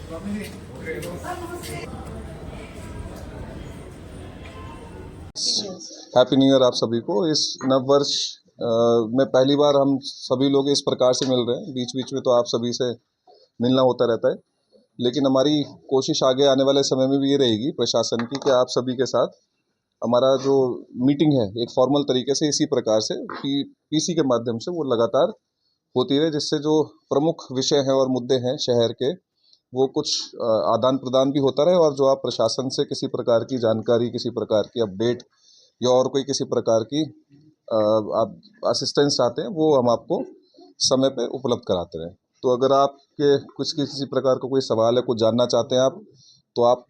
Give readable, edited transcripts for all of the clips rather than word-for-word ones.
Happy new year आप सभी को। इस नव वर्ष में पहली बार हम सभी लोग इस प्रकार से मिल रहे हैं। बीच बीच में तो आप सभी से मिलना होता रहता है, लेकिन हमारी कोशिश आगे आने वाले समय में भी ये रहेगी प्रशासन की कि आप सभी के साथ हमारा जो मीटिंग है एक फॉर्मल तरीके से इसी प्रकार से पीसी के माध्यम से वो लगातार होती रहे, जिससे जो प्रमुख विषय हैं और मुद्दे हैं शहर के वो कुछ आदान प्रदान भी होता रहे, और जो आप प्रशासन से किसी प्रकार की जानकारी, किसी प्रकार की अपडेट या और कोई किसी प्रकार की आप असिस्टेंस चाहते हैं वो हम आपको समय पे उपलब्ध कराते रहें। तो अगर आपके कुछ किसी प्रकार का कोई सवाल है, कुछ जानना चाहते हैं आप, तो आप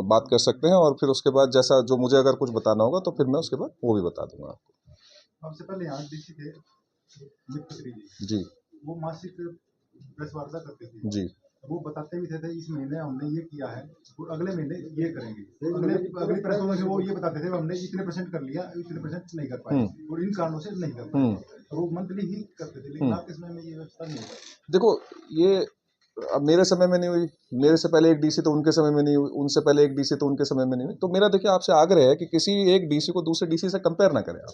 बात कर सकते हैं, और फिर उसके बाद जैसा जो मुझे अगर कुछ बताना होगा तो फिर मैं उसके बाद वो भी बता दूंगा आपको। सबसे पहले यहाँ डीसी थे जी, वो मासिक प्रेस वार्ता करते थे जी, वो बताते भी थे इस महीने हमने ये किया है और अगले महीने ये करेंगे। अगली प्रेस में वो ये बताते थे हमने इतने % कर लिया, इतने % नहीं कर पाए और इन कारणों से नहीं कर पाए। वो मंथली ही करते थे, लेकिन आपके समय में ये व्यवस्था नहीं है। देखो, ये अब मेरे समय में नहीं हुई, मेरे से पहले एक डीसी तो उनके समय में नहीं हुई, उनसे पहले एक डीसी तो उनके समय में नहीं हुई। तो मेरा देखिए आपसे आग्रह है कि किसी एक डीसी को दूसरे डीसी से कंपेयर ना करें आप।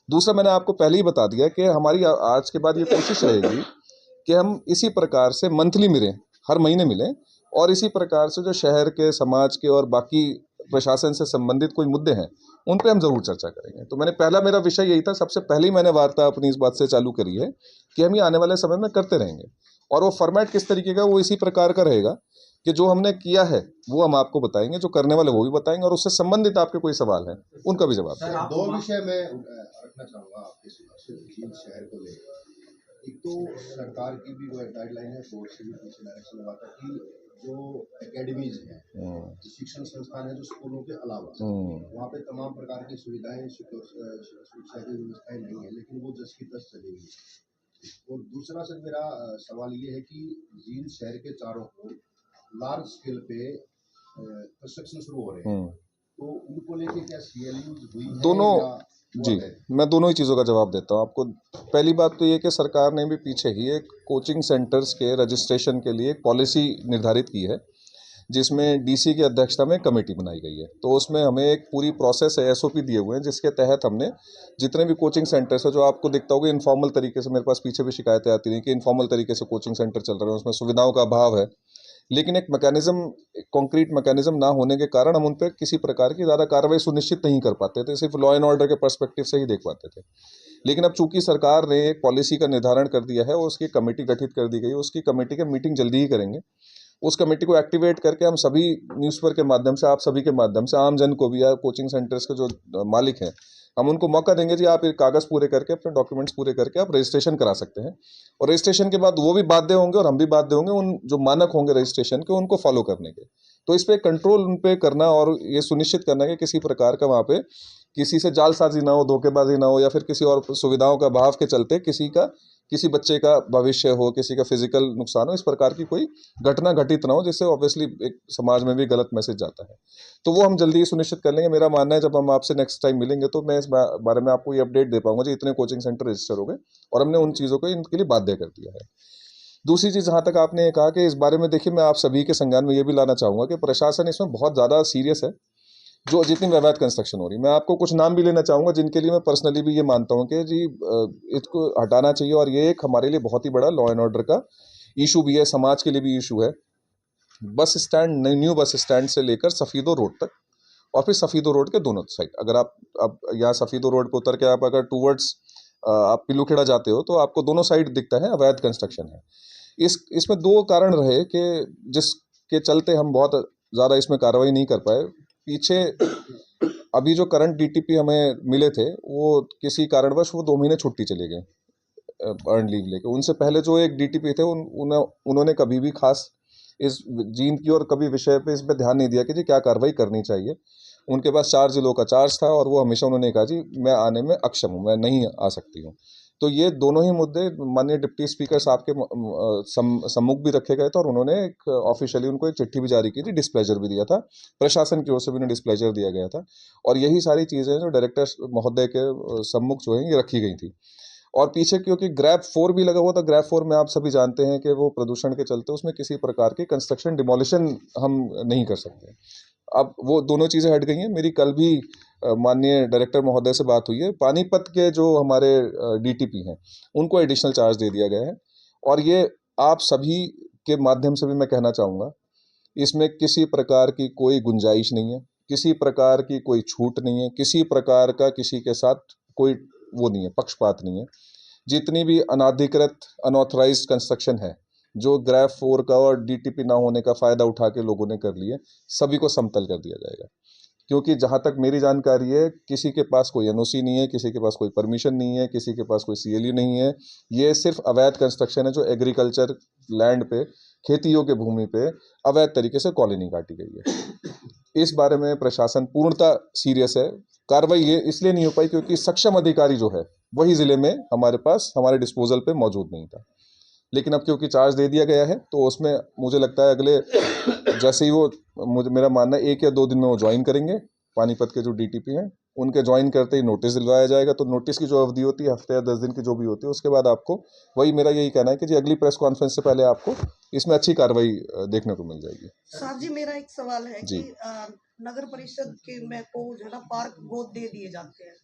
दूसरा, मैंने आपको पहले ही बता दिया कि हमारी आज के बाद ये कोशिश रहेगी कि हम इसी प्रकार से मंथली मिलें, हर महीने मिलें, और इसी प्रकार से जो शहर के, समाज के और बाकी प्रशासन से संबंधित कोई मुद्दे हैं उन पे हम जरूर चर्चा करेंगे। तो मेरा विषय यही था, सबसे पहले ही मैंने वार्ता अपनी इस बात से चालू करी है कि हम ये आने वाले समय में करते रहेंगे, और वो फॉर्मेट किस तरीके का वो इसी प्रकार का रहेगा कि जो हमने किया है वो हम आपको बताएंगे, जो करने वाले वो भी बताएंगे, और उससे संबंधित आपके कोई सवाल है उनका भी जवाब देंगे। दो विषय में रखना चाहूँगा आपके शहर को लेकर। एक तो सरकार की भी वो गाइडलाइन है, बोर्ड से भी पीछे डायरेक्शन हुआ था कि जो एकेडमीज हैं, जो शिक्षण संस्थान है, जो स्कूलों के अलावा वहाँ पे तमाम प्रकार की सुविधाएं, शिक्षा की व्यवस्थाएं नहीं है, लेकिन वो 10 की 10 चलेगी। और दूसरा सर मेरा सवाल ये है कि जींद शहर के चारों ओर लार्ज स्केल पे कंस्ट्रक्शन शुरू हो रहे हैं, तो उनको लेके क्या CLUs हुई है दोनों या जी, मैं दोनों ही चीज़ों का जवाब देता हूँ आपको। पहली बात तो ये कि सरकार ने भी पीछे ही एक कोचिंग सेंटर्स के रजिस्ट्रेशन के लिए एक पॉलिसी निर्धारित की है, जिसमें डीसी की अध्यक्षता में कमेटी बनाई गई है। तो उसमें हमें एक पूरी प्रोसेस है, SOP दिए हुए हैं, जिसके तहत हमने जितने भी कोचिंग सेंटर्स है, जो आपको दिखता होगा इनफॉर्मल तरीके से, मेरे पास पीछे भी शिकायतें आती रही कि इनफॉर्मल तरीके से कोचिंग सेंटर चल रहे हैं, उसमें सुविधाओं का अभाव है, लेकिन एक मैकेनिज्म, कॉन्क्रीट मैकेनिज्म ना होने के कारण हम उन पर किसी प्रकार की ज़्यादा कार्रवाई सुनिश्चित नहीं कर पाते थे, सिर्फ लॉ एंड ऑर्डर के पर्सपेक्टिव से ही देख पाते थे। लेकिन अब चूंकि सरकार ने एक पॉलिसी का निर्धारण कर दिया है और उसकी कमेटी गठित कर दी गई है, उसकी कमेटी की मीटिंग जल्दी ही करेंगे। उस कमेटी को एक्टिवेट करके हम सभी न्यूज़पेपर के माध्यम से, आप सभी के माध्यम से, आम जन को भी, या कोचिंग सेंटर्स के जो मालिक हैं, हम उनको मौका देंगे जी, आप ये कागज़ पूरे करके, अपने डॉक्यूमेंट्स पूरे करके आप रजिस्ट्रेशन करा सकते हैं, और रजिस्ट्रेशन के बाद वो भी बाध्य होंगे और हम भी बाध्य होंगे उन जो मानक होंगे रजिस्ट्रेशन के उनको फॉलो करने के। तो इस पर कंट्रोल उन पर करना और ये सुनिश्चित करना कि किसी प्रकार का वहाँ पे किसी से जालसाजी ना हो, धोखेबाजी ना हो, या फिर किसी और सुविधाओं का अभाव के चलते किसी बच्चे का भविष्य हो, किसी का फिजिकल नुकसान हो, इस प्रकार की कोई घटना घटित ना हो, जिससे ऑब्वियसली एक समाज में भी गलत मैसेज जाता है। तो वो हम जल्दी ही सुनिश्चित कर लेंगे। मेरा मानना है जब हम आपसे नेक्स्ट टाइम मिलेंगे तो मैं इस बारे में आपको ये अपडेट दे पाऊंगा जी, इतने कोचिंग सेंटर रजिस्टर हो गए और हमने उन चीज़ों को इनके लिए बाध्य कर दिया है। दूसरी चीज़, जहाँ तक आपने कहा कि इस बारे में, देखिए मैं आप सभी के संज्ञान में ये भी लाना चाहूँगा कि प्रशासन इसमें बहुत ज़्यादा सीरियस है, जो जितनी अवैध कंस्ट्रक्शन हो रही। मैं आपको कुछ नाम भी लेना चाहूँगा जिनके लिए मैं पर्सनली भी ये मानता हूँ कि जी इसको हटाना चाहिए, और ये एक हमारे लिए बहुत ही बड़ा लॉ एंड ऑर्डर का इशू भी है, समाज के लिए भी इशू है। Bus stand, new bus stand से लेकर सफ़ीदो रोड तक, और फिर सफ़ीदो रोड के दोनों साइड, अगर आप अब यहाँ सफ़ीदो रोड पर उतर के आप अगर टूवर्ड्स आप पिलूखेड़ा जाते हो तो आपको दोनों साइड दिखता है अवैध कंस्ट्रक्शन है। इसमें दो कारण रहे कि जिसके चलते हम बहुत ज़्यादा इसमें कार्रवाई नहीं कर पाए। पीछे अभी जो करंट DTP हमें मिले थे वो किसी कारणवश वो 2 महीने छुट्टी चले गए अर्न लीव लेके। उनसे पहले जो एक DTP थे उन्होंने कभी भी खास इस जींद की और कभी विषय पे इस पे ध्यान नहीं दिया कि जी क्या कार्रवाई करनी चाहिए। उनके पास 4 जिलों का चार्ज था और वो हमेशा उन्होंने कहा जी मैं आने में अक्षम हूँ, मैं नहीं आ सकती हूँ। तो ये दोनों ही मुद्दे माननीय डिप्टी स्पीकर साहब के सम्मुख भी रखे गए थे, और उन्होंने एक ऑफिशियली उनको एक चिट्ठी भी जारी की थी, डिस्प्लेजर भी दिया था, प्रशासन की ओर से भी उन्हें डिस्प्लेजर दिया गया था। और यही सारी चीज़ें जो डायरेक्टर महोदय के सम्मुख जो है ये रखी गई थी। और पीछे क्योंकि ग्रैब 4 भी लगा हुआ था, ग्रैब 4 में आप सभी जानते हैं कि वो प्रदूषण के चलते उसमें किसी प्रकार की कंस्ट्रक्शन डिमोलिशन हम नहीं कर सकते। अब वो दोनों चीज़ें हट गई हैं। मेरी कल भी माननीय डायरेक्टर महोदय से बात हुई है। पानीपत के जो हमारे डीटीपी हैं उनको एडिशनल चार्ज दे दिया गया है, और ये आप सभी के माध्यम से भी मैं कहना चाहूँगा, इसमें किसी प्रकार की कोई गुंजाइश नहीं है, किसी प्रकार की कोई छूट नहीं है, किसी प्रकार का किसी के साथ कोई वो नहीं है, पक्षपात नहीं है। जितनी भी अनाधिकृत अनऑथराइज्ड कंस्ट्रक्शन है, जो ग्रैब 4 का और डीटीपी ना होने का फ़ायदा उठा के लोगों ने कर लिए, सभी को समतल कर दिया जाएगा। क्योंकि जहाँ तक मेरी जानकारी है, किसी के पास कोई एनओसी नहीं है, किसी के पास कोई परमिशन नहीं है, किसी के पास कोई सीएलयू नहीं है। ये सिर्फ अवैध कंस्ट्रक्शन है जो एग्रीकल्चर लैंड पे, खेती योग्य भूमि पे अवैध तरीके से कॉलोनी काटी गई है। इस बारे में प्रशासन पूर्णतः सीरियस है। कार्रवाई ये इसलिए नहीं हो पाई क्योंकि सक्षम अधिकारी जो है वही ज़िले में हमारे पास हमारे डिस्पोजल पे मौजूद नहीं था। लेकिन अब क्योंकि चार्ज दे दिया गया है तो उसमें मुझे लगता है अगले जैसे ही वो, मुझे मेरा मानना है 1 या 2 दिन में वो ज्वाइन करेंगे, पानीपत के जो डीटीपी हैं उनके ज्वाइन करते ही नोटिस दिलवाया जाएगा। तो नोटिस की जो अवधि होती है हफ्ते या 10 दिन की जो भी होती है, उसके बाद आपको, वही मेरा यही कहना है कि जी अगली प्रेस कॉन्फ्रेंस से पहले आपको इसमें अच्छी कार्रवाई देखने को मिल जाएगी। साहब जी, मेरा एक सवाल है जी। कि नगर परिषद के में को जो है ना पार्क गोद दे दिए जाते हैं,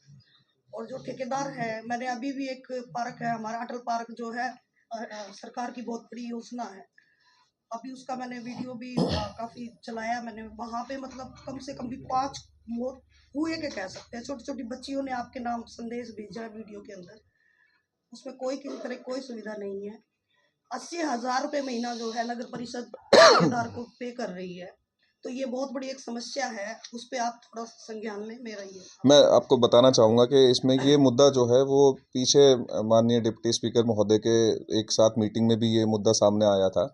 और जो ठेकेदार है, मैंने अभी भी एक पार्क है हमारा अटल पार्क जो है सरकार की बहुत बड़ी योजना है, अभी उसका मैंने वीडियो भी काफी चलाया मैंने, वहां पे मतलब कम से कम भी 5 मौत हुए के कह सकते हैं। छोटी छोटी बच्चियों ने आपके नाम संदेश भेजा है वीडियो के अंदर, उसमें कोई किसी तरह कोई सुविधा नहीं है। 80,000 रुपये महीना जो है नगर परिषद ठेकेदार को पे कर रही है, तो ये बहुत बड़ी एक समस्या है, उस पर आप थोड़ा संज्ञान लें, मेरा ये। मैं आपको बताना चाहूँगा कि इसमें ये मुद्दा जो है वो पीछे माननीय डिप्टी स्पीकर महोदय के एक साथ मीटिंग में भी ये मुद्दा सामने आया था,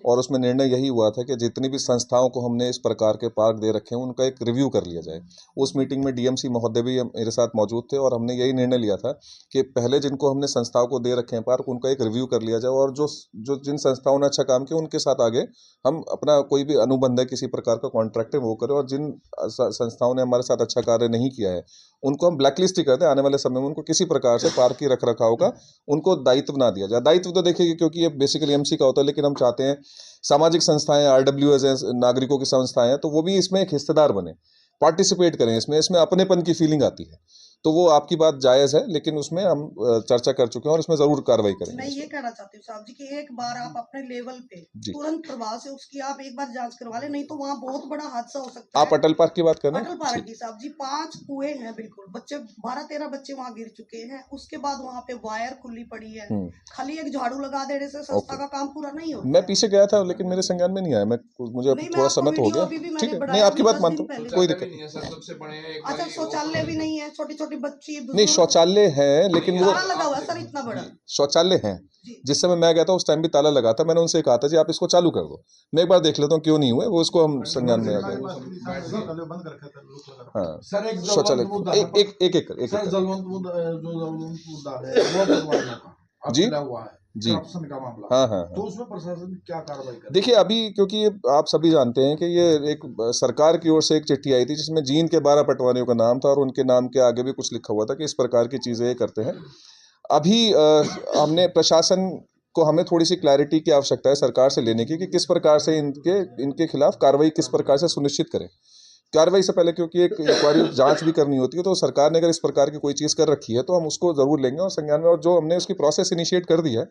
और उसमें निर्णय यही हुआ था कि जितनी भी संस्थाओं को हमने इस प्रकार के पार्क दे रखे हैं उनका एक रिव्यू कर लिया जाए। उस मीटिंग में डीएमसी महोदय भी मेरे साथ मौजूद थे, और हमने यही निर्णय लिया था कि पहले जिनको हमने संस्थाओं को दे रखे हैं पार्क, उनका एक रिव्यू कर लिया जाए, और जो जिन संस्थाओं ने अच्छा काम किया उनके साथ आगे हम अपना कोई भी अनुबंध है किसी प्रकार का कॉन्ट्रैक्ट है वो करें, और जिन संस्थाओं ने हमारे साथ अच्छा कार्य नहीं किया है उनको हम ब्लैकलिस्ट ही कर दें। आने वाले समय में उनको किसी प्रकार से पार्क की रख रखाव का उनको दायित्व ना दिया जाए। दायित्व तो देखिए क्योंकि ये बेसिकली एमसी का होता है, लेकिन हम चाहते हैं सामाजिक संस्थाएं, आरडब्ल्यूएस हैं, नागरिकों की संस्थाएं हैं, तो वो भी इसमें एक हिस्सेदार बने, पार्टिसिपेट करें इसमें अपनेपन की फीलिंग आती है। तो वो आपकी बात जायज़ है, लेकिन उसमें हम चर्चा कर चुके हैं और इसमें ज़रूर कार्रवाई करेंगे। मैं ये कहना चाहती हूँ साहब जी कि एक बार आप अपने लेवल पे जी। तुरंत प्रभाव से उसकी आप एक बार जांच करवा लें, नहीं तो वहाँ बहुत बड़ा हादसा हो सकता आप है। अटल पार्क की बात कर रहे अटल हैं? पार्क की साहब जी 5 कुएं हैं, बिल्कुल बच्चे 12-13 बच्चे वहाँ गिर चुके हैं, उसके बाद वहाँ पे वायर खुली पड़ी है, खाली एक झाड़ू लगा देने से संस्था का काम पूरा नहीं होता। मैं पीछे गया था लेकिन मेरे संज्ञान में नहीं आया, मुझे नहीं, मैं थोड़ा आपको समय तो हो वीडियो गया। अभी भी ठीक मैंने है, बढ़ाया, नहीं आपकी अभी बात 10 मानता दिन हूँ, पहले। कोई दिक्कत नहीं है सर, सबसे बड़े एक अच्छा, बारी शौचालय भी नहीं है, छोटी छोटी बच्ची नहीं, शौचालय है लेकिन वो ताला लगा हुआ है सर इतना बड़ा। शौचालय हैं। जी। जिस समय मैं गया था उस टाइम भी ताला लगा था, मैंने उनसे कहा था जी आप इसको चालू कर दो, मैं एक बार देख लेता हूँ क्यों नहीं हुए, वो इसको हम संज्ञान में आ गए। बंद कर रखा था, लोग लगा रखा था। हाँ, सर एक शौचालय जलवंत मुद्दा है, एक सर जलवंत मुद्दा है वो बनवाना था, अब जी? खुला हुआ है जी। करप्शन का मामला। हाँ हाँ तो हाँ। उसमें प्रशासन क्या कार्रवाई करे? देखिए अभी क्योंकि ये आप सभी जानते हैं कि ये एक सरकार की ओर से एक चिट्ठी आई थी जिसमें जीन के 12 पटवारियों का नाम था, और उनके नाम के आगे भी कुछ लिखा हुआ था कि इस प्रकार की चीज़ें ये करते हैं। अभी हमने प्रशासन को, हमें थोड़ी सी क्लैरिटी की आवश्यकता है सरकार से लेने की कि किस प्रकार से इनके खिलाफ कार्रवाई किस प्रकार से सुनिश्चित करें। कार्रवाई से पहले क्योंकि एक इंक्वायरी जांच भी करनी होती है, तो सरकार ने अगर इस प्रकार की कोई चीज़ कर रखी है तो हम उसको ज़रूर लेंगे और संज्ञान में, और जो हमने उसकी प्रोसेस इनिशिएट कर दी है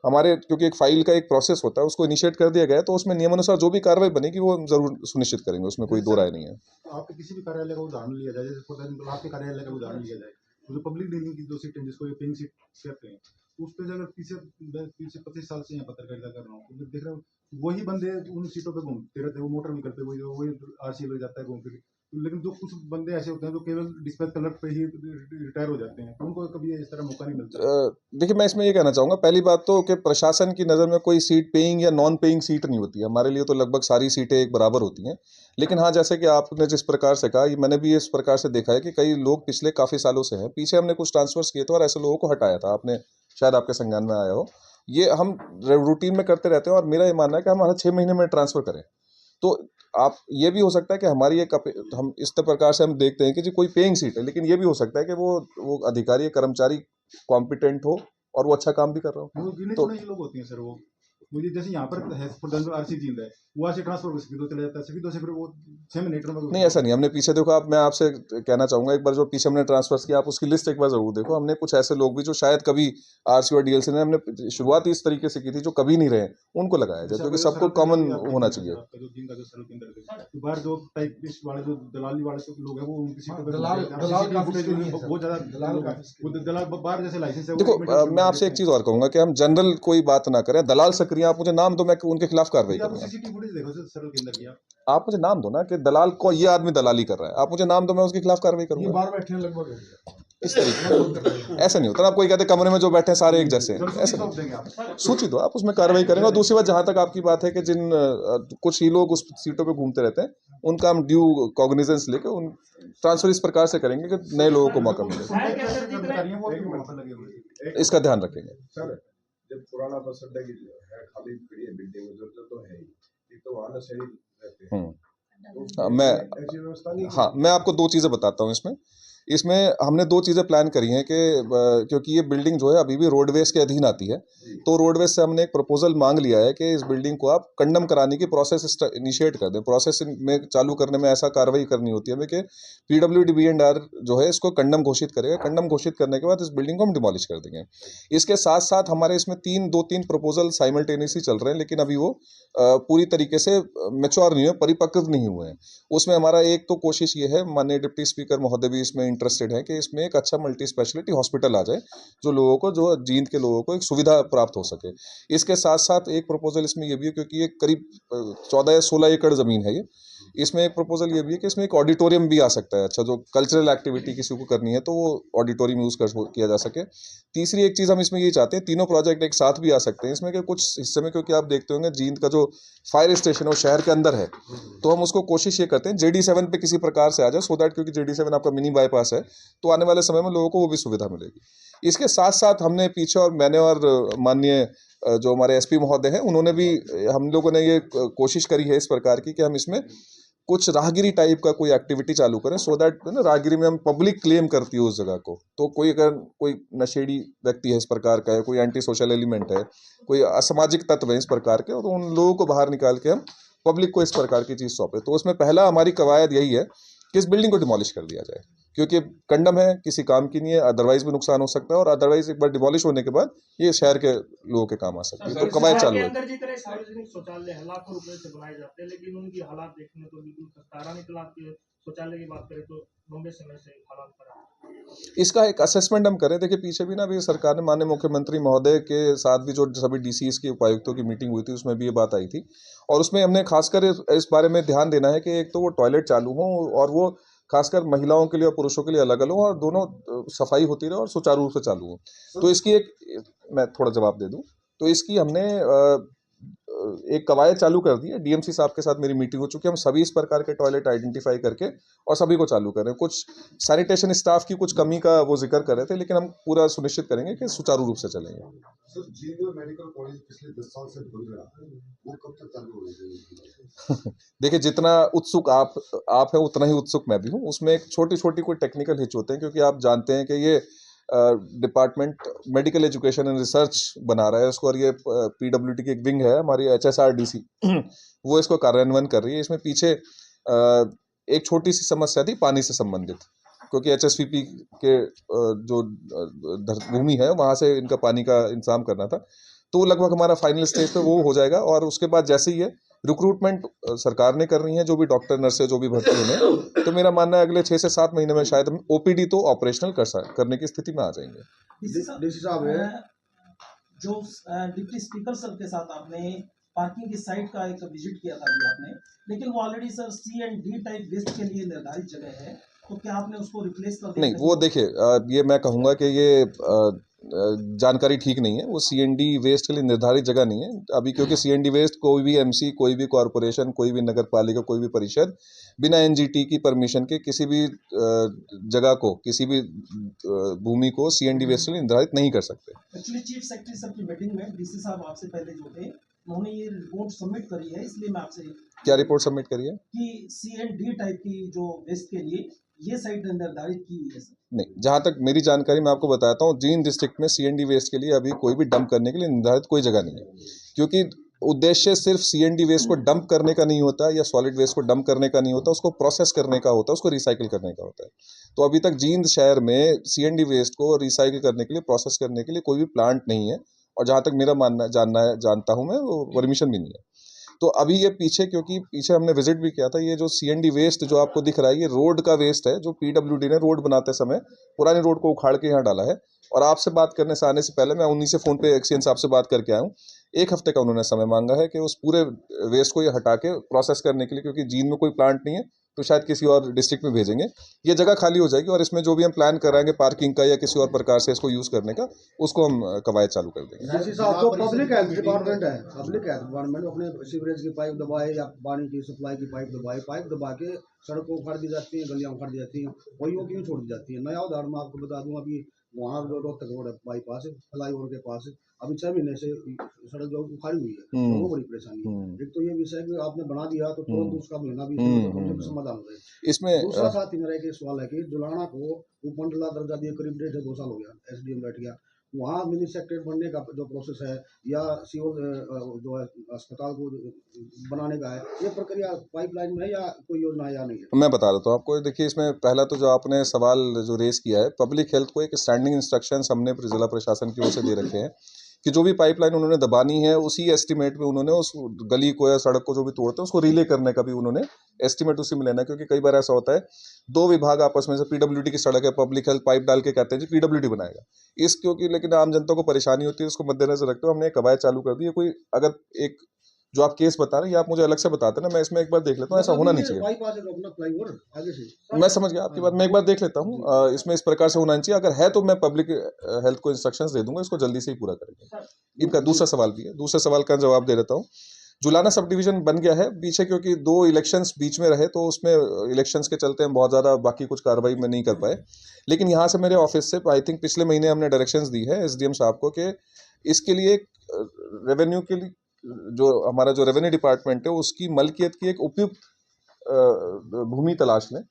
हमारे, क्योंकि एक फाइल का एक प्रोसेस होता है उसको इनिशिएट कर दिया गया है, तो उसमें नियमानुसार जो भी कार्रवाई बनेगी वो हम जरूर सुनिश्चित करेंगे, उसमें कोई दो राय नहीं है। आपके किसी भी कार्यालय का उदाहरण लिया जाए, जैसे फॉर एग्जाम्पल आपके कार्यालय का उदाहरण लिया जाए, तो जो पब्लिक डीलिंग की जो सीट है जिसको ये पेइंग सीट कहते हैं, उस पे अगर पीछे 25 साल से यहाँ पत्रकारिता कर रहा हूँ, तो देख रहा हूँ वही बंदे उन सीटों पे घूमते रहते हैं, वो मोटर व्हीकल पे वही आरसी लग जाता है घूम फिर। लेकिन जो कुछ बंदे ऐसे होते हैं जो केवल डिस्पैच कलर पे ही रिटायर हो जाते हैं, तो उनको कभी इस तरह मौका नहीं मिलता। देखिए मैं इसमें ये कहना चाहूँगा, पहली बात तो कि प्रशासन की नज़र में कोई सीट पेइंग या नॉन पेइंग सीट नहीं होती है, हमारे लिए तो लगभग सारी सीटें एक बराबर होती हैं। लेकिन हाँ, जैसे कि आपने जिस प्रकार से कहा, मैंने भी इस प्रकार से देखा है कि कई लोग पिछले काफ़ी सालों से हैं, पीछे हमने कुछ ट्रांसफर्स किए थे और ऐसे लोगों को हटाया था, आपने शायद आपके संज्ञान में आया हो। ये हम रूटीन में करते रहते हैं, और मेरा ये मानना है कि हम हर 6 महीने में ट्रांसफ़र करें। तो आप, ये भी हो सकता है कि हमारी एक हम इस प्रकार से हम देखते हैं कि जी कोई पेइंग सीट है, लेकिन ये भी हो सकता है कि वो अधिकारी कर्मचारी कॉम्पिटेंट हो और वो अच्छा काम भी कर रहा हो। वो गिने तो चुने ही लोग होते हैं सर। वो मुझे जैसे यहाँ पर है फॉर एग्जाम्पल आरसी जींद है, वहाँ से ट्रांसफर सफीदो चले जाता है, सफीदो से फिर वो 6 मिनट में नहीं, ऐसा नहीं, हमने पीछे देखो, आप मैं आपसे कहना चाहूंगा, एक बार जो पीछे हमने ट्रांसफर्स किया, आप उसकी लिस्ट एक बार जरूर देखो। हमने कुछ ऐसे लोग भी जो शायद कभी आरसी और डीएलसी ने हमने शुरुआत इस तरीके से की थी, जो कभी नहीं रहे, उनको लगाया जाए, क्योंकि सबको कॉमन होना चाहिए। आपका जो जिनका जो सरल केंद्र है, तो बाहर जो टाइपिस्ट वाले जो दलाली वाले जो लोग हैं वो उनकी सीटों पे दलाल काफी नहीं है सर। बहुत ज्यादा दलाल वो दलाल बाहर जैसे लाइसेंस है देखो, मैं आपसे एक चीज और कहूंगा कि हम जनरल कोई बात ना करें। दलाल सक्रिय, आप मुझे नाम दो, मैं उनके खिलाफ कार्रवाई आप करूंगा। सीसीटीवी फुटेज देखो सर सरल केंद्र की आप मुझे नाम दो ना कि दलाल को ये आदमी दलाली कर रहा है, आप मुझे नाम दो, मैं उसके खिलाफ कार्रवाई ये करूंगा। बाहर बैठे हैं लगभग इस तरीके ऐसा नहीं होता ना। आप कोई कहते कमरे में जो बैठे हैं सारे एक जैसे हैं, ऐसा नहीं। देंगे आप। सूची दो, आप उसमें कार्रवाई करेंगे। और दूसरी बात, जहां तक आपकी बात है कि जिन कुछ ही लोग उस सीटों पे घूमते रहते हैं, उनका हम ड्यू कॉग्निजेंस लेके उन ट्रांसफर इस प्रकार से करेंगे कि नए लोगों को मौका मिले। कर्मचारी हैं वो भी वहाँ पर लगे हुए हैं। इसका ध्यान रखेंगे। सर, जब पुराना बस अड्डा की है खाली खड़ी है बिल्डिंग में, तो है ही, एक तो वहाँ नशेड़ी रहते हैं, तो ऐसी व्यवस्था नहीं। हाँ, मैं आपको दो चीज़ें बताता हूँ इसमें। हमने दो चीज़ें प्लान करी हैं कि क्योंकि ये बिल्डिंग जो है अभी भी रोडवेज के अधीन आती है, तो रोडवेज से हमने एक प्रपोजल मांग लिया है कि इस बिल्डिंग को आप कंडम कराने की प्रोसेस इनिशिएट कर दें। प्रोसेस में चालू करने में ऐसा कार्रवाई करनी होती है हमें कि PWD-B&R जो है इसको कंडम घोषित करेगा। कंडम घोषित करने के बाद इस बिल्डिंग को हम डिमोलिश कर देंगे। इसके साथ साथ हमारे इसमें दो तीन प्रपोजल साइमल्टेनियसली चल रहे हैं, लेकिन अभी वो पूरी तरीके से मैच्योर नहीं हुए, परिपक्व नहीं हुए हैं। उसमें हमारा एक तो कोशिश ये है, माननीय डिप्टी स्पीकर महोदय भी इसमें इंटरेस्टेड है कि इसमें एक अच्छा मल्टी स्पेशलिटी हॉस्पिटल आ जाए, जो लोगों को, जो जींद के लोगों को एक सुविधा प्राप्त हो सके। इसके साथ साथ एक प्रपोजल इसमें ये भी है, क्योंकि ये करीब 14 या 16 एकड़ ज़मीन है ये, इसमें एक प्रपोजल ये भी है कि इसमें एक ऑडिटोरियम भी आ सकता है। अच्छा, जो कल्चरल एक्टिविटी किसी को करनी है तो वो ऑडिटोरियम यूज़ किया जा सके। तीसरी एक चीज़ हम इसमें ये चाहते हैं, तीनों प्रोजेक्ट एक साथ भी आ सकते हैं इसमें, कि कुछ हिस्से में, क्योंकि आप देखते होंगे जींद का जो फायर स्टेशन है वो शहर के अंदर है, तो हम उसको कोशिश ये करते हैं JD7 पे किसी प्रकार से आ जाए, सो दैट, क्योंकि JD7 आपका मिनी बाईपास है, तो आने वाले समय में लोगों को वो भी सुविधा मिलेगी। इसके साथ साथ हमने पीछे, और मैंने और माननीय जो हमारे SP महोदय हैं, उन्होंने भी, हम लोगों ने ये कोशिश करी है इस प्रकार की कि हम इसमें कुछ राहगिरी टाइप का कोई एक्टिविटी चालू करें, सो दैट ना राहगिरी में हम पब्लिक क्लेम करती है उस जगह को, तो कोई अगर कोई नशेड़ी व्यक्ति है इस प्रकार का है, कोई एंटी सोशल एलिमेंट है, कोई असामाजिक तत्व है इस प्रकार के, तो उन लोगों को बाहर निकाल के हम पब्लिक को इस प्रकार की चीज़ सौंपे। तो उसमें पहला हमारी कवायद यही है कि इस बिल्डिंग को डिमोलिश कर दिया जाए, क्योंकि कंडम है, किसी काम की नहीं है, अदरवाइज भी नुकसान हो सकता है, और अदरवाइज एक बार डिमोलिश होने के बाद ये शहर के लोगों के काम आ सकती है। तो कवायद चालू है। अंदर जितने सार्वजनिक शौचालय है लाखों रुपए से बनाए जाते हैं, लेकिन उनकी हालात देखने तो बिल्कुल खस्तारा निकला। शौचालय की बात करें तो लंबे समय से हालात खराब। इसका एक असेसमेंट हम करें। देखिए, पीछे भी ना अभी सरकार ने, माननीय मुख्यमंत्री महोदय के साथ भी जो सभी DCs की उपायुक्तों की मीटिंग हुई थी, उसमें भी ये बात आई थी, और उसमें हमने खासकर इस बारे में ध्यान देना है कि एक तो वो टॉयलेट चालू हो, और वो खासकर महिलाओं के लिए और पुरुषों के लिए अलग अलग हो, और दोनों सफाई होती रहे और सुचारू रूप से चालू हो। तो इसकी मैं थोड़ा जवाब दे दूं, तो इसकी हमने एक कवायद चालू कर दी है। DMC साहब के साथ मेरी मीटिंग हो चुकी है, हम सभी इस प्रकार के टॉयलेट आइडेंटिफाई करके और सभी को चालू कर रहे हैं। कुछ सैनिटेशन स्टाफ की कुछ कमी का वो जिक्र कर रहे थे, लेकिन हम पूरा सुनिश्चित करेंगे कि सुचारू रूप से चलेंगे। सर, जींद में मेडिकल कॉलेज पिछले 10 साल से खुल रहा है, वो कब तक चालू होगा? देखिए, जितना उत्सुक आप हैं, उतना ही उत्सुक मैं भी हूँ। उसमें एक छोटी छोटी कोई टेक्निकल हिच होते हैं, क्योंकि आप जानते हैं कि ये department medical education and research बना रहा है उसको, और ये PWD की एक विंग है हमारी HSRDC वो इसको कार्यान्वयन कर रही है। इसमें पीछे एक छोटी सी समस्या थी पानी से संबंधित, क्योंकि HSVP के जो भूमि है वहाँ से इनका पानी का इंतजाम करना था, तो लगभग हमारा फाइनल स्टेज पे वो हो जाएगा। और उसके बाद जैसे ही ये रिक्रूटमेंट सरकार ने करनी है, जो भी डॉक्टर नर्सेज जो भी भर्ती होने, तो मेरा मानना है अगले 6 से 7 महीने में शायद हम OPD तो ऑपरेशनल करने की स्थिति में आ जाएंगे। डीसी साहब है जो डिप्टी स्पीकर सर के साथ आपने पार्किंग की साइट का एक विजिट किया था अभी आपने, लेकिन वो already sir C&D type waste के लिए निर्धारित जगह है, तो क्या आपने उसको रिप्लेस कर दिया? नहीं, वो देखिए, ये मैं कहूँगा कि ये जानकारी ठीक नहीं है। वो C&D वेस्ट के लिए निर्धारित जगह नहीं है अभी, क्योंकि C&D वेस्ट कोई भी MC, कोई भी कॉरपोरेशन, कोई भी नगर पालिका, कोई भी परिषद बिना NGT की परमिशन के किसी भी जगह को, किसी भी भूमि को C&D वेस्ट के लिए निर्धारित नहीं कर सकते। एक्चुअली चीफ सेक्रेटरी सर की मीटिंग में DC साहब आपसे पहले जो थे, उन्होंने ये रिपोर्ट सबमिट करी है, इसलिए मैं आपसे, क्या रिपोर्ट सबमिट करी है? कि C&D टाइप की जो वेस्ट के लिए ये साइट निर्धारित की हुई है सर? नहीं, जहाँ तक मेरी जानकारी मैं आपको बताता हूँ, जींद डिस्ट्रिक्ट में सीएनडी वेस्ट के लिए अभी कोई भी डंप करने के लिए निर्धारित कोई जगह नहीं है, क्योंकि उद्देश्य सिर्फ सीएनडी वेस्ट को डंप करने का नहीं होता या सॉलिड वेस्ट को डंप करने का नहीं होता, उसको प्रोसेस करने का होता है, उसको रिसाइकिल करने का होता है। तो अभी तक जींद शहर में सीएनडी वेस्ट को रिसाइकिल करने के लिए, प्रोसेस करने के लिए कोई भी प्लांट नहीं है, और जहाँ तक मेरा जानता हूँ मैं, वो परमिशन भी नहीं है। तो अभी ये पीछे, क्योंकि पीछे हमने विजिट भी किया था, ये जो सीएनडी वेस्ट जो आपको दिख रहा है, ये रोड का वेस्ट है, जो पीडब्ल्यूडी ने रोड बनाते समय पुरानी रोड को उखाड़ के यहाँ डाला है। और आपसे बात करने से आने से पहले मैं उन्हीं से फ़ोन पे एक्सचेंज साहब से बात करके आया हूँ। 1 हफ्ते का उन्होंने समय मांगा है कि उस पूरे वेस्ट को ये हटा के प्रोसेस करने के लिए, क्योंकि जींद में कोई प्लांट नहीं है, तो शायद किसी और डिस्ट्रिक्ट में भेजेंगे, ये जगह खाली हो जाएगी, और इसमें जो भी हम प्लान कराएंगे पार्किंग का या किसी और प्रकार से इसको यूज़ करने का, उसको हम कवायद चालू कर देंगे। जैसे साहब तो पब्लिक हेल्थ डिपार्टमेंट है, पब्लिक हेल्थ डिपार्टमेंट अपने सीवरेज की पाइप दबाए या पानी की सप्लाई की पाइप दबा के सड़कों उखाड़ दी जाती है, गलियां उखाड़ दी जाती हैं, वही क्यों छोड़ दी जाती है। नया उदाहरण मैं आपको बता दूं, अभी वहाँ जो रोहतक रोड है बाईपास फ्लाईओवर के पास, अभी 6 महीने से सड़क जो उखाड़ी हुई है, तो वो बड़ी परेशानी है। एक तो ये विषय कि आपने बना दिया तो तुरंत उसका महीना भी समाधान हो जाए। इसमें दूसरा साथ ही मेरा एक सवाल है कि जुलाना को उपमंडला दर्जा दिए करीब 1.5-2 साल हो गया, एसडीएम बैठ गया, वहाँ मिनी सेक्रेटरी बनने का जो प्रोसेस है या सिविल जो है अस्पताल को बनाने का है, ये प्रक्रिया पाइपलाइन में है या कोई योजना है या नहीं है? मैं बता देता हूँ आपको। देखिए, इसमें पहला तो जो आपने सवाल जो रेस किया है, पब्लिक हेल्थ को एक स्टैंडिंग इंस्ट्रक्शंस हमने जिला प्रशासन की ओर से दे रखे हैं कि जो भी पाइपलाइन उन्होंने दबानी है, उसी एस्टीमेट में उन्होंने उस गली को या सड़क को जो भी तोड़ते हैं उसको रिले करने का भी उन्होंने एस्टीमेट उसी में लेना है। क्योंकि कई बार ऐसा होता है, 2 विभाग आपस में से, पीडब्ल्यूडी की सड़क है, पब्लिक हेल्थ पाइप डाल के कहते हैं जी पीडब्ल्यूडी बनाएगा इस, क्योंकि लेकिन आम जनता को परेशानी होती है, उसको मद्देनजर रखते हुए हमने एक कवायद चालू कर दी है। कोई अगर एक जो आप केस बता रहे हैं, ये आप मुझे अलग से बताते ना, मैं इसमें एक बार देख लेता हूँ, ऐसा होना नहीं चाहिए। बाईपास है तो अपना फ्लाईओवर आगे से मैं समझ गया आपकी बात, मैं एक बार देख लेता हूँ, इसमें इस प्रकार से होना नहीं चाहिए। अगर है तो मैं पब्लिक हेल्थ को इंस्ट्रक्शंस दे दूंगा, इसको जल्दी से ही पूरा करेंगे। इनका दूसरा सवाल भी है, दूसरे सवाल का जवाब दे देता हूँ। जुलाना सब डिवीजन बन गया है पीछे, क्योंकि 2 इलेक्शंस बीच में रहे, तो उसमें इलेक्शंस के चलते हम बहुत ज़्यादा बाकी कुछ कार्रवाई में नहीं कर पाए। लेकिन यहाँ से मेरे ऑफिस से आई थिंक पिछले महीने हमने डायरेक्शंस दी है एसडीएम साहब को कि इसके लिए रेवेन्यू के लिए जो हमारा जो रेवेन्यू डिपार्टमेंट है, उसकी मलकियत की एक उपयुक्त भूमि तलाश लें,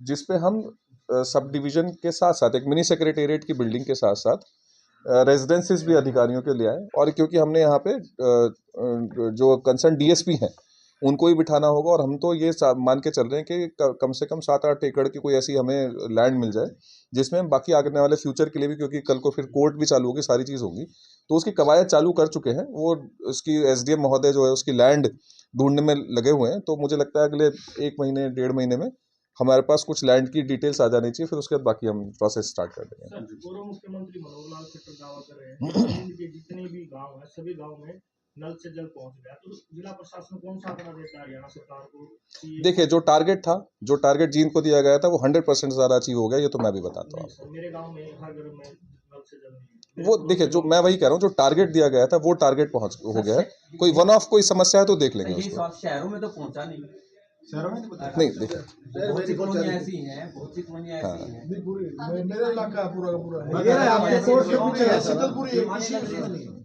जिसपे हम सब डिवीज़न के साथ साथ एक मिनी सेक्रेटेरिएट की बिल्डिंग के साथ साथ रेजिडेंसेस भी अधिकारियों के लिए आए। और क्योंकि हमने यहाँ पे जो कंसर्न डीएसपी हैं उनको ही बिठाना होगा, और हम तो ये मान के चल रहे हैं कि कम से कम 7-8 एकड़ की कोई ऐसी हमें लैंड मिल जाए जिसमें हम बाकी आने वाले फ्यूचर के लिए भी, क्योंकि कल को फिर कोर्ट भी चालू होगी, सारी चीज़ होगी, तो उसकी कवायद चालू कर चुके हैं। वो उसकी एसडीएम महोदय जो है उसकी लैंड ढूंढने में लगे हुए हैं। तो मुझे लगता है अगले 1 महीने 1.5 महीने में हमारे पास कुछ लैंड की डिटेल्स आ जानी चाहिए, फिर उसके बाद बाकी हम प्रोसेस स्टार्ट कर देंगे। सर, पूर्व मुख्यमंत्री मनोहर लाल खट्टर दावा कर रहे हैं कि जींद के जितने भी गांव हैं, सभी गांव में नल से जल पहुंच गया, तो जिला प्रशासन कौन सा आंकड़ा देता है हरियाणा सरकार को? देखिए, जो टारगेट जींद को दिया गया था वो 100% ज़्यादा अचीव हो गया, ये तो मैं भी बताता हूँ आपको। मेरे गाँव में हर घर में नल से जल नहीं है। वो देखिए, जो मैं वही कह रहा हूँ, जो टारगेट दिया गया था वो टारगेट हो गया है। कोई वन ऑफ कोई समस्या है तो देख लेंगे उसको। शहरों में तो पहुंचा नहीं, शहरों में तो बता नहीं, देखिए, बहुत सी कॉलोनियां ऐसी हैं, बहुत सी कॉलोनियां ऐसी हैं। नहीं पूरी मेरा इलाका पूरा का पूरा है। ये रहा आपके कोर्ट के पीछे है, शीतलपुरी एक इसी में नहीं है।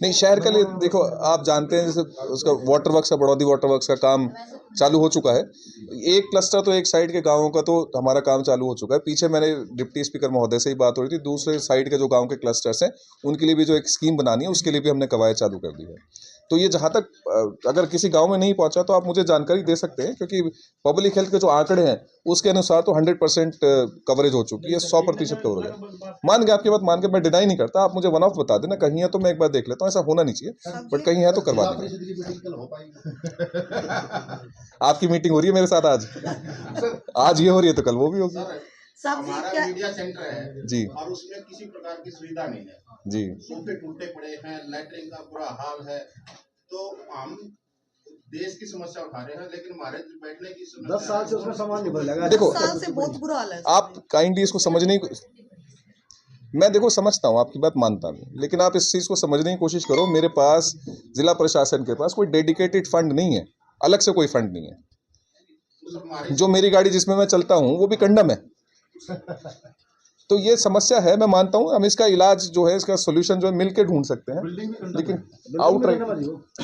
नहीं, शहर के लिए देखो, आप जानते हैं जैसे उसका वाटर वर्क्स का, बड़ौदी वाटर वर्क्स का काम चालू हो चुका है। एक क्लस्टर तो एक साइड के गांवों का तो हमारा काम चालू हो चुका है। पीछे मैंने डिप्टी स्पीकर महोदय से ही बात हो रही थी, दूसरे साइड के जो गांव के क्लस्टर्स हैं उनके लिए भी जो एक स्कीम बनानी है, उसके लिए भी हमने कवायद चालू कर दी है। तो ये जहाँ तक अगर किसी गांव में नहीं पहुंचा तो आप मुझे जानकारी दे सकते हैं, क्योंकि पब्लिक हेल्थ के जो आंकड़े हैं उसके अनुसार तो 100% कवरेज हो चुकी है, 100% कवरेज है। मान गया, आपकी बात मान के मैं डिनाई नहीं करता, आप मुझे वन ऑफ बता देना, कहीं है तो मैं एक बार देख लेता हूँ, ऐसा होना नहीं चाहिए, बट कहीं है तो करवा देंगे। परिषद की मीटिंग कल हो पाएगी? आपकी मीटिंग हो रही है मेरे साथ आज ये हो रही है तो कल वो भी होगी। हमारा मीडिया सेंटर है जी, और उसमें किसी प्रकार की सुविधा नहीं है जी, सोफे टूटे पड़े हैं, लैटरिन का बुरा हाल है। तो हम देश की समस्या उठा रहे हैं, लेकिन हमारे बैठने की समस्या 10 साल से उसमें सामान नहीं बदलेगा। देखो, 10 साल से बहुत बुरा हाल है। आप काइंडली इसको समझने की, मैं देखो समझता हूँ, आपकी बात मानता हूँ, लेकिन आप इस चीज़ को समझने की कोशिश करो। मेरे पास, जिला प्रशासन के पास कोई डेडिकेटेड फंड नहीं है, अलग से कोई फंड नहीं है। जो मेरी गाड़ी जिसमें मैं चलता हूँ वो भी कंडम है। तो ये समस्या है, मैं मानता हूँ। हम इसका इलाज जो है, इसका सोल्यूशन जो है मिल के ढूंढ सकते हैं, बिल्डिंग भी कंडम लेकिन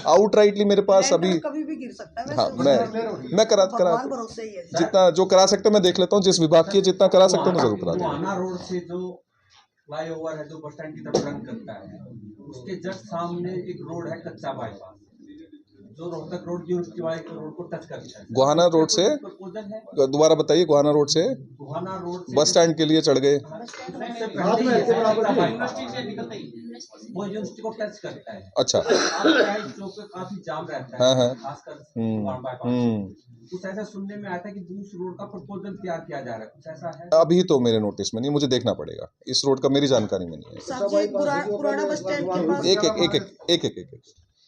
आउटराइटली मेरे पास अभी लैंडर कभी भी गिर सकता है हाँ वैसे मैं करा भगवान भरोसे ही है। जितना जो करा सकते हैं मैं देख लेता हूँ, जिस विभाग की जितना करा सकते हैं मैं जरूर करा दूंगा। गोहाना रोड से जो फ्लाईओवर है जो बस स्टैंड की तरफ रन करता है, उसके जस्ट सामने एक रोड है कच्चा बाईपास, जो रोहतक रोड यूनिवर्सिटी वाले के रोड को टच करता है। गोहाना रोड से प्रपोजल है, दोबारा बताइए, गोहाना रोड से गोहाना रोड से बस स्टैंड के लिए चढ़ गए, उससे पहले ही है कच्चा बाईपास, वो यूनिवर्सिटी को टच करता है। अच्छा आप चौक पे काफी जाम रहता हाँ, है, हाँ। खासकर बाईपास। कुछ ऐसा सुनने में आया था कि दूसरे रोड का प्रपोजल तैयार किया जा रहा है, कुछ ऐसा है? अभी तो मेरे नोटिस में नहीं, मुझे देखना पड़ेगा, इस रोड का मेरी जानकारी में नहीं है। साहब जी पुराना बस स्टैंड के पास एक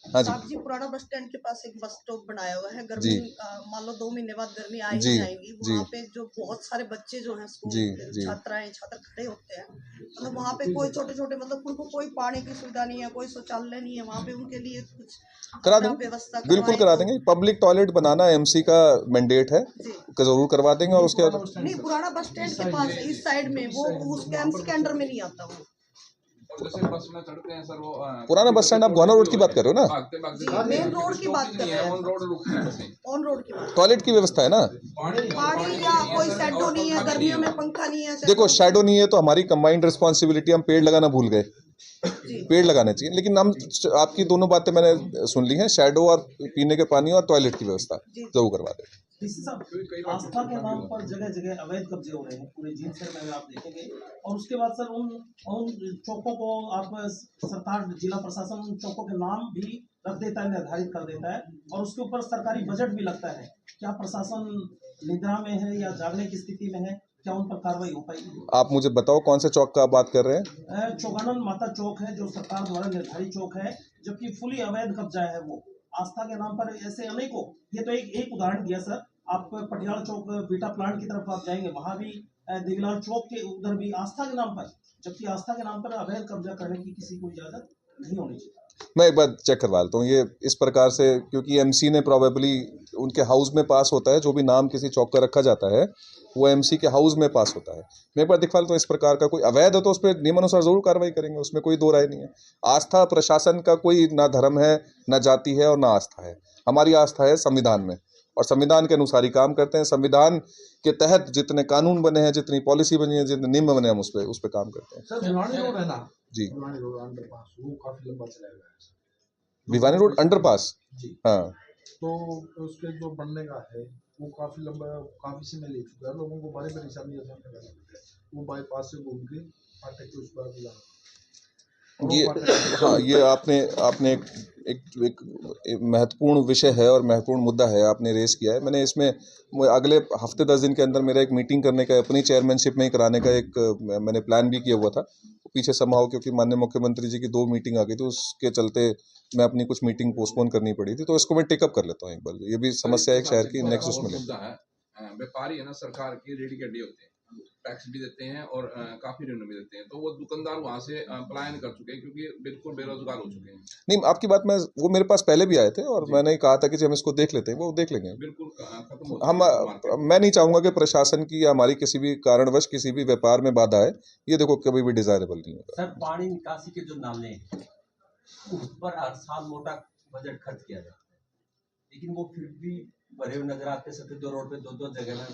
हाँ जी साहब जी पुराना बस स्टैंड के पास एक बस स्टॉप बनाया हुआ है। जी। गर्मी मान लो 2 महीने बाद गर्मी आ ही जी, जाएगी, जी। वहाँ पे जो बहुत सारे बच्चे जो हैं स्कूल जी, के जी। छात्र खड़े होते हैं, मतलब वहाँ पे कोई छोटे छोटे मतलब उनको कोई पानी की सुविधा नहीं है, कोई शौचालय नहीं है, वहाँ पे उनके लिए कुछ करा आप देंगे, व्यवस्था बिल्कुल करवाएं करा तो- देंगे। पब्लिक टॉयलेट बनाना एमसी का मैंडेट है, जी जरूर करवा देंगे। और उसके बाद नहीं, पुराना बस स्टैंड के पास इस साइड में वो उस कैंप्स के अंडर में नहीं आता वो। जैसे बस में चढ़ते हैं सर, वो पुराना बस स्टैंड आप गोहाना रोड की बात कर रहे हो ना? भागते भागते जी, मेन रोड की बात कर रहे हैं, ऑन रोड रुकती है बसें। ऑन रोड की बात। टॉयलेट की व्यवस्था है ना? पानी या कोई शैडो नहीं है, गर्मियों में पंखा नहीं है। देखो शैडो नहीं है तो हमारी कंबाइंड रिस्पॉन्सिबिलिटी, हम पेड़ लगाना भूल गए, जी पेड़ लगाने चाहिए। लेकिन हम आपकी दोनों बातें मैंने सुन ली हैं, शैडो और पीने के पानी और टॉयलेट की व्यवस्था जरूर करवा दें। डीसी साहब, आस्था के नाम पर जगह जगह अवैध कब्जे हो रहे हैं पूरे जींद शहर में, आप देखेंगे। और उसके बाद सर उन चौकों को आप सरकार जिला प्रशासन उन चौकों के नाम भी रख देता है, निर्धारित कर देता है, और उसके ऊपर सरकारी बजट भी लगता है। क्या प्रशासन निद्रा में है या जागने की स्थिति में है? क्या उन पर कार्रवाई हो पाएगी? आप मुझे बताओ कौन से चौक का आप बात कर रहे हैं? चौगानंद माता चौक है जो सरकार द्वारा निर्धारित चौक है, जबकि फुली अवैध कब्जा है वो आस्था के नाम पर। ऐसे अनेकों, ये तो एक उदाहरण दिया सर। आप पटियाला चौक बीटा प्लांट की तरफ आप जाएंगे, वहां भी देवीलाल चौक के उधर भी आस्था के नाम पर, जबकि आस्था के नाम पर अवैध कब्जा करने की किसी को इजाजत नहीं होनी चाहिए। मैं एक बार चेक करवा लेता हूँ ये इस प्रकार से, क्योंकि एमसी ने प्रोबेबली उनके हाउस में पास होता है, जो भी नाम किसी चौक का रखा जाता है वो एमसी के हाउस में पास होता है। मैं एक बार दिखवा लेता हूँ, इस प्रकार का कोई अवैध हो तो उस पर नियमानुसार जरूर कार्रवाई करेंगे, उसमें कोई दो राय नहीं है। आस्था प्रशासन का कोई ना धर्म है, ना जाति है और ना आस्था है। हमारी आस्था है संविधान में, और संविधान के अनुसार ही काम करते हैं। संविधान के तहत जितने कानून बने हैं, जितनी पॉलिसी बनी है, जितने नियम बने हैं, हम उस पर काम करते हैं। सर भिवानी रोड है ना, जी भिवानी रोड अंडरपास वो काफी लंबा चला गया है। भिवानी रोड अंडरपास, जी हाँ तो उसके जो बनने का है वो काफी लंबा, काफी समय ले चुका है। लोगों को बड़ी परेशानी है, वो बाईपास से घूम के फाटक के उस पार जाना। ये हाँ, ये आपने एक महत्वपूर्ण विषय है और महत्वपूर्ण मुद्दा है आपने रेस किया है। मैंने इसमें अगले हफ्ते 10 दिन के अंदर मेरा एक मीटिंग करने का, अपनी चेयरमैनशिप में ही कराने का एक मैंने प्लान भी किया हुआ था। पीछे संभव क्योंकि माननीय मुख्यमंत्री जी की 2 मीटिंग आ गई थी, उसके चलते मैं अपनी कुछ मीटिंग पोस्टपोन करनी पड़ी थी, तो इसको मैं टेकअप कर लेता हूँ एक बार। ये भी समस्या है एक शहर की, नेक्स्ट उसमें मुद्दा है, व्यापारी है ना, सरकार की रीढ़ की हड्डी होते हैं, टैक्स भी देते हैं और काफी ऋण भी देते हैं, तो वो दुकानदार वहां से पलायन कर चुके हैं क्योंकि बिल्कुल बेरोजगार हो चुके हैं। नहीं, आपकी बात में वो मेरे पास पहले भी आए थे और मैंने कहा था कि हम इसको देख लेते हैं, वो देख लेंगे बिल्कुल खत्म हो हम। मैं नहीं चाहूंगा कि प्रशासन की या हमारी किसी भी कारणवश किसी भी व्यापार में बाधा है, ये देखो कभी भी डिजायरेबल नहीं होगा। सर पानी निकासी के जो नाले हैं उस पर हर साल मोटा बजट खर्च किया जाता है, लेकिन वो फिर भी भरे हुए नजर आते। सफेद रोड पे 2 जगह में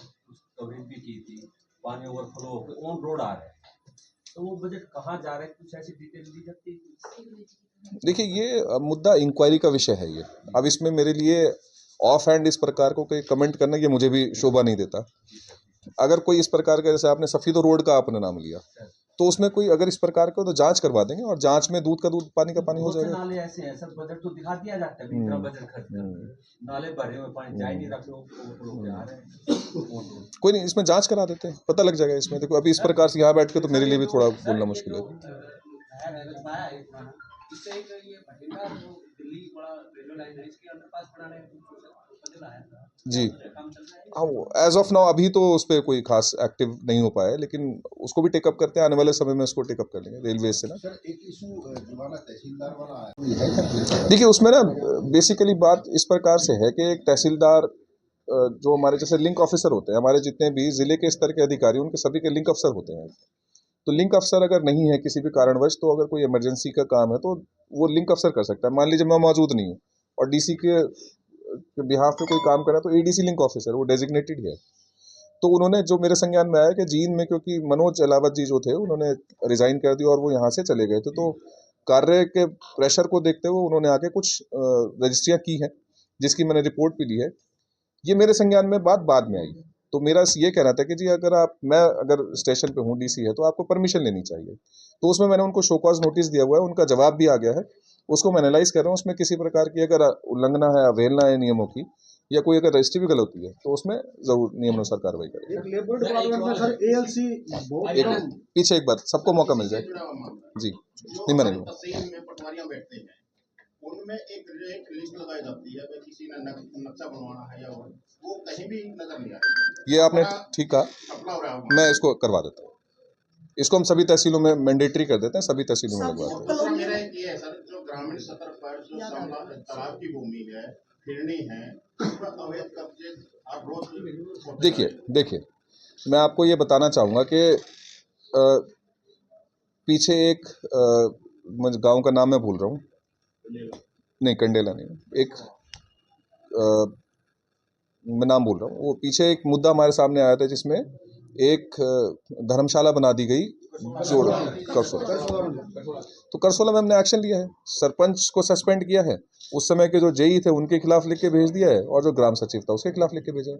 कवरेज भी की थी, पानी ओवरफ्लो होकर ऑन रोड आ रहा है, तो वो बजट कहाँ जा रहा है, कुछ ऐसी डिटेल दी जाती है? देखिए ये मुद्दा इंक्वायरी का विषय है ये। अब इसमें मेरे लिए ऑफ हैंड इस प्रकार को कोई कमेंट करना, ये मुझे भी शोभा नहीं देता। अगर कोई इस प्रकार का, जैसे आपने सफेद रोड का आपने नाम लिया, तो उसमें कोई अगर इस प्रकार का तो जांच करवा देंगे, और जांच में दूध का दूध पानी का पानी हो जाएगा। नाले ऐसे हैं सर, बजट तो दिखा दिया जाता है, इतना बजट खर्च करते, नाले भरे हुए पानी जा ही नहीं रहा, लोग आ रहे हैं। कोई नहीं, इसमें जांच करा देते हैं, पता लग जाएगा इसमें। देखो अभी इस प्रकार से यहाँ बैठ के तो मेरे लिए भी थोड़ा बोलना मुश्किल है। जी एज ऑफ नाउ अभी तो उस पर कोई खास एक्टिव नहीं हो पाया है, लेकिन उसको भी टेकअप करते हैं, आने वाले समय में उसको टेकअप कर लेंगे रेलवे से ना। सर एक इशू दीवाना तहसीलदार वाला है, देखिए उसमें ना बेसिकली बात इस प्रकार से है कि एक तहसीलदार जो हमारे जैसे लिंक ऑफिसर होते हैं, हमारे जितने भी जिले के स्तर के अधिकारी, उनके सभी के लिंक अफसर होते हैं। तो लिंक अफसर अगर नहीं है किसी भी कारणवश, तो अगर कोई इमरजेंसी का काम है तो वो लिंक अफसर कर सकता है। मान लीजिए मैं मौजूद नहीं हूँ और डीसी के बिहाफ पे कोई काम करा, तो एडीसी लिंक ऑफिसर वो डेजिग्नेटेड है। तो उन्होंने जो मेरे संज्ञान में आया कि जींद में, क्योंकि मनोज अलावत जी जो थे उन्होंने रिजाइन कर दिया और वो यहाँ से चले गए थे, तो कार्य के प्रेशर को देखते हुए उन्होंने आके कुछ रजिस्ट्रियाँ की हैं, जिसकी मैंने रिपोर्ट भी ली है। ये मेरे संज्ञान में बात बाद में आई। तो मेरा ये कहना था कि जी मैं अगर स्टेशन पे हूँ, डीसी है, तो आपको परमिशन लेनी चाहिए। तो उसमें मैंने उनको शो कॉज नोटिस दिया हुआ है, उनका जवाब भी आ गया है, उसको मैं एनालाइज कर रहा हूँ। उसमें किसी प्रकार की अगर उल्लंघना है, अवहेलना है नियमों की, या कोई अगर रजिस्ट्री भी गलत होती है, तो उसमें जरूर नियमानुसार कार्रवाई करेंगे। एक लेबर डिपार्टमेंट में सर एएलसी बहुत एक कम। पीछे एक बार सबको मौका मिल जाए जी। नहीं मैंने तहसील में पटवारियां बैठते हैं, उनमें एक लिस्ट लगाई जाती है, भाई किसी ने नक्शा बनवाना है या वो कहीं भी नजर नहीं आ रही। ये आपने ठीक कहा, घपला हो रहा है। मैं इसको करवा देता हूँ। इसको हम सभी तहसीलों में मैंडेटरी कर देते हैं, सभी तहसीलों में लगवा देते हैं। दूसरा मेरा एक ये है सर, जो ग्रामीण स्तर पर जो तालाब की भूमि है, फिरनी है, उस पर अवैध कब्जे आप रोज देखिए मैं आपको ये बताना चाहूँगा कि पीछे एक गांव का नाम मैं भूल रहा हूँ, नहीं कंडेला नहीं, एक मैं नाम बोल रहा हूँ, वो पीछे एक मुद्दा हमारे सामने आया था जिसमें एक धर्मशाला बना दी गई जोड़ करसोला। तो करसोला में हमने एक्शन लिया है, सरपंच को सस्पेंड किया है, उस समय के जो जेई थे उनके खिलाफ लिख के भेज दिया है, और जो ग्राम सचिव था उसके खिलाफ लिख के भेजा है।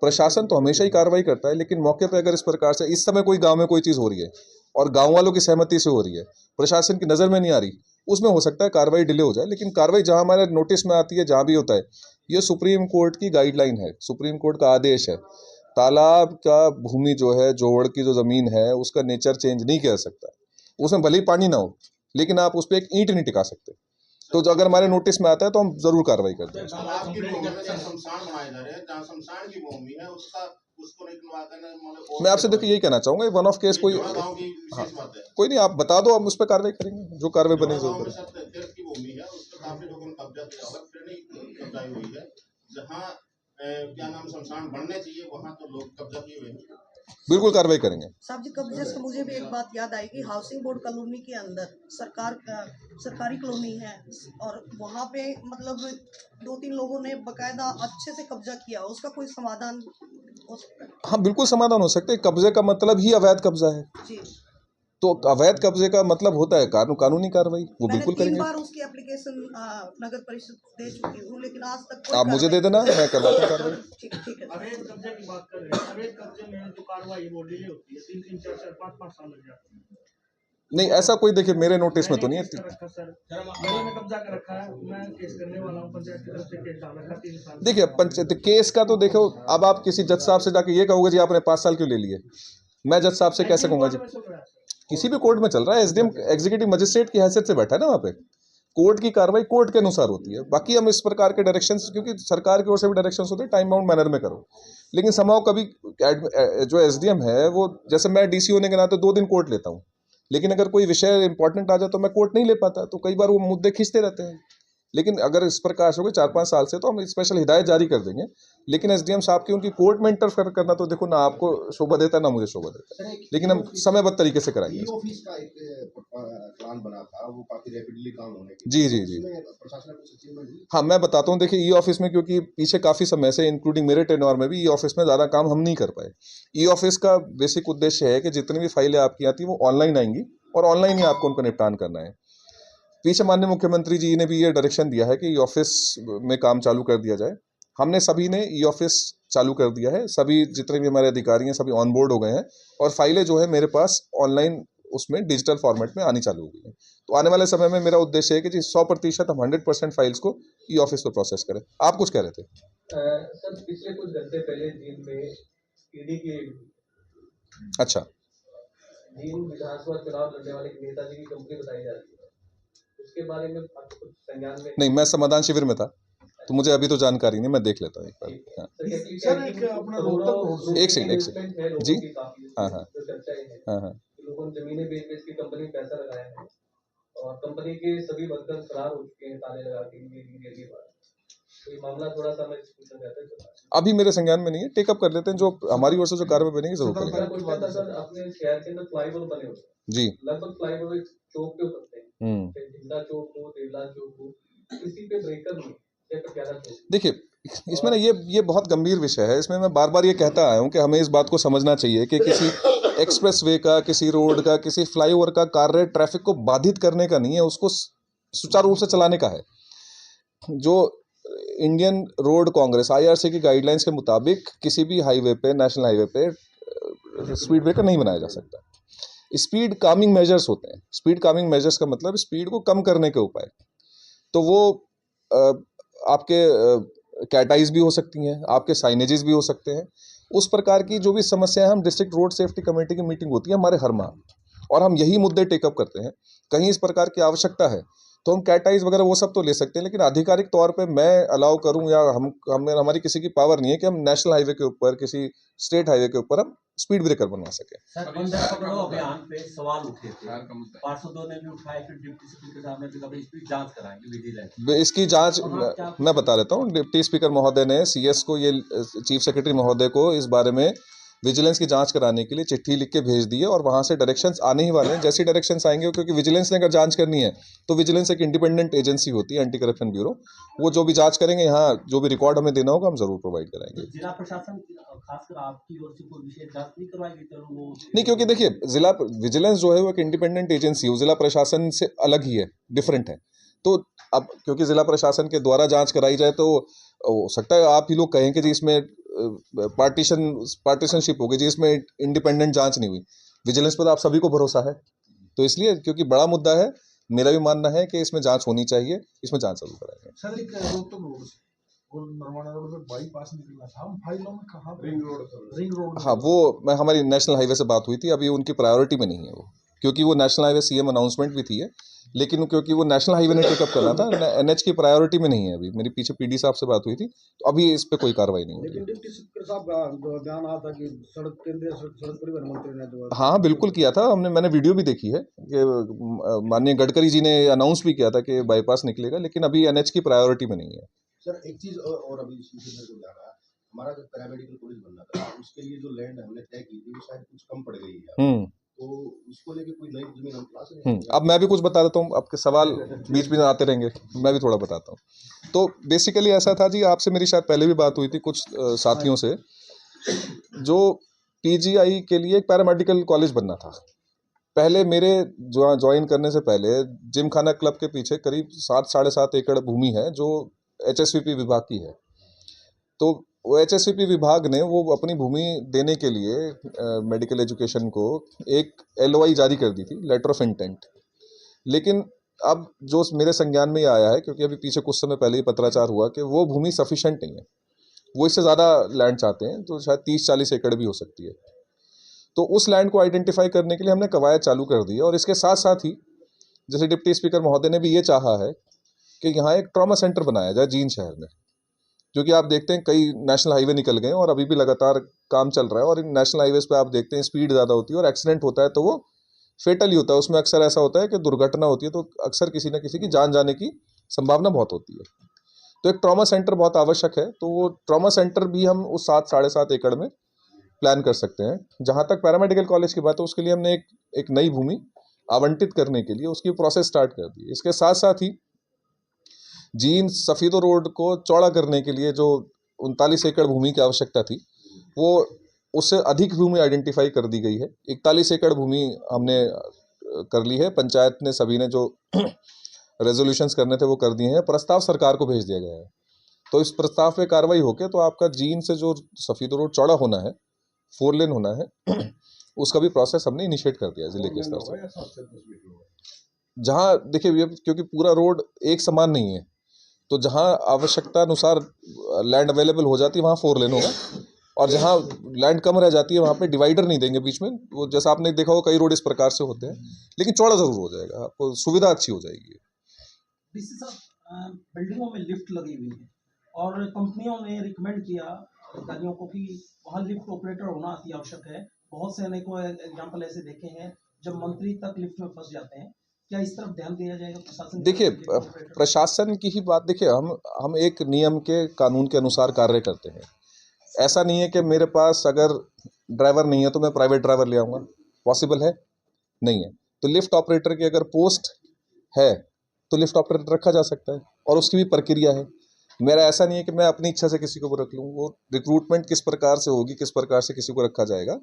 प्रशासन तो हमेशा ही कार्रवाई करता है, लेकिन मौके पर अगर इस प्रकार से इस समय कोई गाँव में कोई चीज़ हो रही है और गाँव वालों की सहमति से हो रही है, प्रशासन की नज़र में नहीं आ रही, उसमें हो सकता है कार्रवाई डिले हो जाए। लेकिन कार्रवाई जहाँ हमारे नोटिस में आती है, जहाँ भी होता है, ये सुप्रीम कोर्ट की गाइडलाइन है, सुप्रीम कोर्ट का आदेश है। तालाब का भूमि जो है, जोड़ की जो ज़मीन है, उसका नेचर चेंज नहीं किया सकता। उसमें भले ही पानी ना हो, लेकिन आप उस पर एक ईंट नहीं टिका सकते। तो जो अगर हमारे नोटिस में आता है तो हम जरूर कार्रवाई करते हैं। तालाब की भूमि में शमशान बनाए जा रहे हैं, जहाँ शमशान की भूमि है उसको निकलवा कर मैं आपसे देखिए यही कहना चाहूँगा, वन ऑफ केस कोई, हाँ कोई नहीं, आप बता दो, हम उस पर कार्रवाई करेंगे, जो कार्रवाई बनेगी जरूर करेंगे। की भूमि है, उस पर काफी लोगों ने कब्जा किया हुआ, फिर नहीं कब्जाई हुई है, जहाँ क्या नाम शमशान बनने चाहिए वहाँ तो लोग कब्जा किए हुए हैं। बिल्कुल कार्रवाई करेंगे साहब जी। कब्जे से मुझे भी एक बात याद आई कि हाउसिंग बोर्ड कॉलोनी के अंदर सरकारी कॉलोनी है, और वहाँ पे मतलब 2-3 लोगों ने बकायदा अच्छे से कब्जा किया, उसका कोई समाधान हो सकता है? हाँ बिल्कुल समाधान हो सकते हैं। कब्जे का मतलब ही अवैध कब्जा है जी। तो अवैध कब्जे का मतलब होता है कानूनी कार्रवाई, वो बिल्कुल मैंने 3 करेंगे। बार उसकी एप्लीकेशन नगर परिषद दे चुकी हूँ, लेकिन आज तक कोई आप मुझे दे देना, मैं करवाता हूँ कार्रवाई। ठीक है। अवैध कब्जे की बात कर रहे हैं, अवैध कब्जे में जो कार्रवाई वो डिले होती है, 3-3, 4-4, 5-5 साल लग जाते हैं। नहीं ऐसा कोई देखिए मेरे नोटिस में तो नहीं है। सर मैंने कब्जा कर रखा है, मैं केस करने वाला हूँ, पंचायत की तरफ से केस डाल रखा 3 साल। देखिए पंचायत केस का तो देखो, अब आप किसी जज साहब से जाके ये कहोगे जी आपने 5 साल क्यों ले लिए, मैं जज साहब से कैसे कहूँगा जी? किसी भी कोर्ट में चल रहा है, एसडीएम एग्जीक्यूटिव मजिस्ट्रेट की हैसियत से बैठा है ना वहाँ पे। कोर्ट की कार्रवाई कोर्ट के अनुसार होती है। बाकी हम इस प्रकार के डायरेक्शंस, क्योंकि सरकार की ओर से भी डायरेक्शंस होते हैं टाइम बाउंड मैनर में करो, लेकिन समाव कभी जो एसडीएम है वो, जैसे मैं डीसी होने के नाते 2 दिन कोर्ट लेता हूँ, लेकिन अगर कोई विषय इंपॉर्टेंट आ जाए तो मैं कोर्ट नहीं ले पाता, तो कई बार वो मुद्दे खींचते रहते हैं। लेकिन अगर इस प्रकार से हो गए 4-5 साल से, तो हम स्पेशल हिदायत जारी कर देंगे। लेकिन एसडीएम साहब की उनकी कोर्ट में इंटरफेयर करना तो देखो ना आपको शोभा देता ना मुझे शोभा देता, लेकिन हम समयबद्ध तरीके से कराएंगे। ऑफिस का एक प्लान बना था, वो काफी रैपिडली काम होने के जी प्रशासन को अचीवमेंट। हाँ मैं बताता हूँ, देखिए ई ऑफिस में, क्योंकि पीछे काफ़ी समय से इंक्लूडिंग मेरे टेन्योर में भी ई ऑफिस में ज़्यादा काम हम नहीं कर पाए। ई ऑफिस का बेसिक उद्देश्य है कि जितनी भी फाइलें आपकी आती हैं वो ऑनलाइन आएंगी, और ऑनलाइन ही आपको उनका निपटान करना है। पीछे माननीय मुख्यमंत्री जी ने भी ये डायरेक्शन दिया है कि ई ऑफिस में काम चालू कर दिया जाए। हमने सभी ने ई ऑफिस चालू कर दिया है, सभी जितने भी हमारे अधिकारी हैं सभी ऑन बोर्ड हो गए हैं, और फाइलें जो है मेरे पास ऑनलाइन उसमें डिजिटल फॉर्मेट में आनी चालू हो गई है। तो आने वाले समय में मेरा उद्देश्य है कि जी 100% हम 100% फाइल्स को ई ऑफिस पर प्रोसेस करें। आप कुछ कह रहे थे? सर पिछले कुछ घंटे पहले जींद में ईडी की, अच्छा, जींद विधानसभा चुनाव लड़ने वाले नेताजी की कंपनी बताई जा रही है, उसके बारे में आपको कुछ संज्ञान में? नहीं मैं समाधान शिविर में था, तो मुझे अभी तो जानकारी नहीं, मैं देख लेता हूँ एक बार। हाँ। सर एक अपना एक सेकंड जी, हाँ जो चर्चाएं हैं, हाँ, लोगों ने जमीनें बेच के कंपनी में पैसा लगाया है, और कंपनी के सभी वर्कर फरार हो चुके हैं ताले लगा के। तो ये मामला थोड़ा सा मैं पूछना चाहता हूँ। अभी मेरे संज्ञान में नहीं है, टेकअप कर लेते हैं, जो हमारी ओर से जो कार्रवाई बनेगी जरूर करेंगे। सर अपने शहर के अंदर फ्लाईओवर बने होते हैं जी। लगभग फ्लाईओवर चौक पे उतरते हैं, चाहे जिंदा चौक हो, देवला चौक हो, किसी पे ब्रेकर नहीं या पटियाला चौक। देखिए, इसमें ना ये बहुत गंभीर विषय है। इसमें मैं बार बार ये कहता आया हूँ कि हमें इस बात को समझना चाहिए कि किसी एक्सप्रेसवे का, किसी रोड का, किसी फ्लाईओवर का कार्य ट्रैफिक को बाधित करने का नहीं है, उसको सुचारू रूप से चलाने का है। जो इंडियन रोड कांग्रेस IRC की गाइडलाइंस के मुताबिक किसी भी हाईवे पे, नेशनल हाईवे पे स्पीड ब्रेकर नहीं बनाया जा सकता। स्पीड कामिंग मेजर्स होते हैं। स्पीड कामिंग मेजर्स का मतलब स्पीड को कम करने के उपाय। तो वो आपके कैटाइज भी हो सकती हैं, आपके साइनेजेस भी हो सकते हैं। उस प्रकार की जो भी समस्याएं, हम डिस्ट्रिक्ट रोड सेफ्टी कमेटी की मीटिंग होती है हमारे हर माह, और हम यही मुद्दे टेकअप करते हैं। कहीं इस प्रकार की आवश्यकता है तो हम कैटाइज वगैरह वो सब तो ले सकते हैं, लेकिन आधिकारिक तौर पे मैं अलाउ करूं या हमारी किसी की पावर नहीं है कि हम नेशनल हाईवे के ऊपर, किसी स्टेट हाईवे के ऊपर हम स्पीड ब्रेकर बनवा सके। सर, 15 पकड़ो अभियान पे सवाल उठे थे, पार्षदों ने भी उठाए, फिर डिप्टी स्पीकर साहब ने भी कहा इसकी जांच कराएंगे विजिलेंस। इसकी जांच मैं बता देता हूँ। डिप्टी स्पीकर महोदय ने CS को, ये चीफ सेक्रेटरी महोदय को इस बारे में विजिलेंस की जांच कराने के लिए चिट्ठी लिख के भेज दी है, और वहां से डायरेक्शंस आने ही वाले हैं। जैसी डायरेक्शंस आएंगे, क्योंकि विजिलेंस ने अगर जांच करनी है तो विजिलेंस एक इंडिपेंडेंट एजेंसी होती है, एंटी करप्शन ब्यूरो, वो जो भी जांच करेंगे, यहाँ जो भी रिकॉर्ड हमें देना होगा हम जरूर प्रोवाइड कराएंगे। तो जिला प्रशासन खासकर आपकी ओर से कोई विशेष जांच नहीं करवाएगी? तो वो नहीं, क्योंकि देखिए, जिला विजिलेंस जो है वो एक इंडिपेंडेंट एजेंसी है, वो जिला प्रशासन से अलग ही है, डिफरेंट है। तो अब क्योंकि जिला प्रशासन के द्वारा जांच कराई जाए तो हो सकता है आप ही लोग कहें कि जी इसमें पार्टीशनशिप हो गई, जी इसमें इंडिपेंडेंट जांच नहीं हुई। विजिलेंस पर तो आप सभी को भरोसा है, तो इसलिए क्योंकि बड़ा मुद्दा है, मेरा भी मानना है कि इसमें जांच होनी चाहिए, इसमें जांच जरूर कराएंगे। सर एक रोहतक रोड से और नरवाना रोड पे बाईपास निकलना था, हम फाइलों में कहाँ पे? Ring road. हाँ, वो मैं हमारी नेशनल हाईवे से बात हुई थी, अभी उनकी प्रायोरिटी में नहीं है वो, क्योंकि वो नेशनल हाईवे CM अनाउंसमेंट भी थी है, लेकिन क्योंकि वो नेशनल हाईवे ने टेकअप करना था, NH की प्रायोरिटी में नहीं है अभी। मेरी पीछे PD साहब से बात हुई थी, तो अभी इस पे कोई कार्रवाई नहीं हुई। लेकिन डिप्टी स्पीकर साहब का जो बयान आया था कि केंद्रीय सड़क परिवहन मंत्री ने जो हाँ, बिल्कुल किया था मैंने वीडियो भी देखी है कि माननीय गडकरी जी ने अनाउंस भी किया था कि बाईपास निकलेगा, लेकिन अभी NH की प्रायोरिटी में नहीं है। सर एक चीज और अभी इसी से मेरे को याद आया, हमारा जो पैरामेडिकल कॉलेज बनना था उसके लिए जो लैंड हमने तय की थी वो शायद कुछ कम पड़ गई है, तो उसको लेके कोई नई जमीन हम तलाश रहे हैं? अब मैं भी कुछ बता देता हूँ, आपके सवाल बीच में आते रहेंगे, मैं भी थोड़ा बताता हूँ। तो बेसिकली ऐसा था जी, आपसे मेरी शायद पहले भी बात हुई थी कुछ साथियों से, जो PGI के लिए एक पैरामेडिकल कॉलेज बनना था। पहले मेरे ज्वाइन करने से पहले जिमखाना क्लब के पीछे करीब 7-7.5 एकड़ भूमि है जो HSVP विभाग की है। तो वो HSVP विभाग ने वो अपनी भूमि देने के लिए मेडिकल एजुकेशन को एक LOI जारी कर दी थी, लेटर ऑफ इंटेंट। लेकिन अब जो मेरे संज्ञान में ये आया है, क्योंकि अभी पीछे कुछ समय पहले ही पत्राचार हुआ कि वो भूमि सफिशेंट नहीं है, वो इससे ज़्यादा लैंड चाहते हैं, तो शायद 30-40 एकड़ भी हो सकती है। तो उस लैंड को आइडेंटिफाई करने के लिए हमने कवायद चालू कर दी है, और इसके साथ साथ ही जैसे डिप्टी स्पीकर महोदय ने भी ये चाहा है कि यहाँ एक ट्रॉमा सेंटर बनाया जाए जींद शहर में, क्योंकि आप देखते हैं कई नेशनल हाईवे निकल गए और अभी भी लगातार काम चल रहा है, और इन नेशनल हाईवेज पे आप देखते हैं स्पीड ज़्यादा होती है और एक्सीडेंट होता है तो वो फेटल ही होता है। उसमें अक्सर ऐसा होता है कि दुर्घटना होती है तो अक्सर किसी न किसी की जान जाने की संभावना बहुत होती है। तो एक ट्रॉमा सेंटर बहुत आवश्यक है, तो वो ट्रॉमा सेंटर भी हम उस 7-7.5 एकड़ में प्लान कर सकते हैं। जहाँ तक पैरामेडिकल कॉलेज की बात है, उसके लिए हमने एक नई भूमि आवंटित करने के लिए उसकी प्रोसेस स्टार्ट कर दी। इसके साथ साथ ही जींद सफीदो रोड को चौड़ा करने के लिए जो 39 एकड़ भूमि की आवश्यकता थी, वो उससे अधिक भूमि आइडेंटिफाई कर दी गई है। 41 एकड़ भूमि हमने कर ली है, पंचायत ने सभी ने जो रेजोल्यूशंस करने थे वो कर दिए हैं, प्रस्ताव सरकार को भेज दिया गया है। तो इस प्रस्ताव पे कार्रवाई होके तो आपका जींद से जो सफीदो रोड चौड़ा होना है, 4 लेन होना है, उसका भी प्रोसेस हमने इनिशिएट कर दिया जिले के स्तर से। जहाँ देखिए, क्योंकि पूरा रोड एक समान नहीं है, तो जहाँ आवश्यकता अनुसार लैंड अवेलेबल हो जाती है वहाँ 4 लेन होगा, और जहाँ लैंड कम रह जाती है वहाँ पे डिवाइडर नहीं देंगे बीच में। वो जैसा आपने देखा हो कई रोड इस प्रकार से होते हैं, लेकिन चौड़ा जरूर हो जाएगा, आपको सुविधा अच्छी हो जाएगी। डीसी साहब, बिल्डिंगों में लिफ्ट लगी हुई है और कंपनियों ने रिकमेंड किया अधिकारियों को कि वहाँ लिफ्ट ऑपरेटर होना अति आवश्यक है। बहुत से अनेकों एग्जाम्पल ऐसे देखे हैं जब मंत्री तक लिफ्ट में फंस जाते हैं। क्या इस तरफ ध्यान दिया जाएगा प्रशासन? देखिए, प्रशासन की ही बात, देखिए हम एक नियम के कानून के अनुसार कार्य करते हैं। ऐसा नहीं है कि मेरे पास अगर ड्राइवर नहीं है तो मैं प्राइवेट ड्राइवर ले आऊँगा, पॉसिबल है? नहीं है। तो लिफ्ट ऑपरेटर की अगर पोस्ट है तो लिफ्ट ऑपरेटर रखा जा सकता है और उसकी भी प्रक्रिया है। मेरा ऐसा नहीं है कि मैं अपनी इच्छा से किसी को भी रख लूँ। वो रिक्रूटमेंट किस प्रकार से होगी, किस प्रकार से किसी को रखा जाएगा,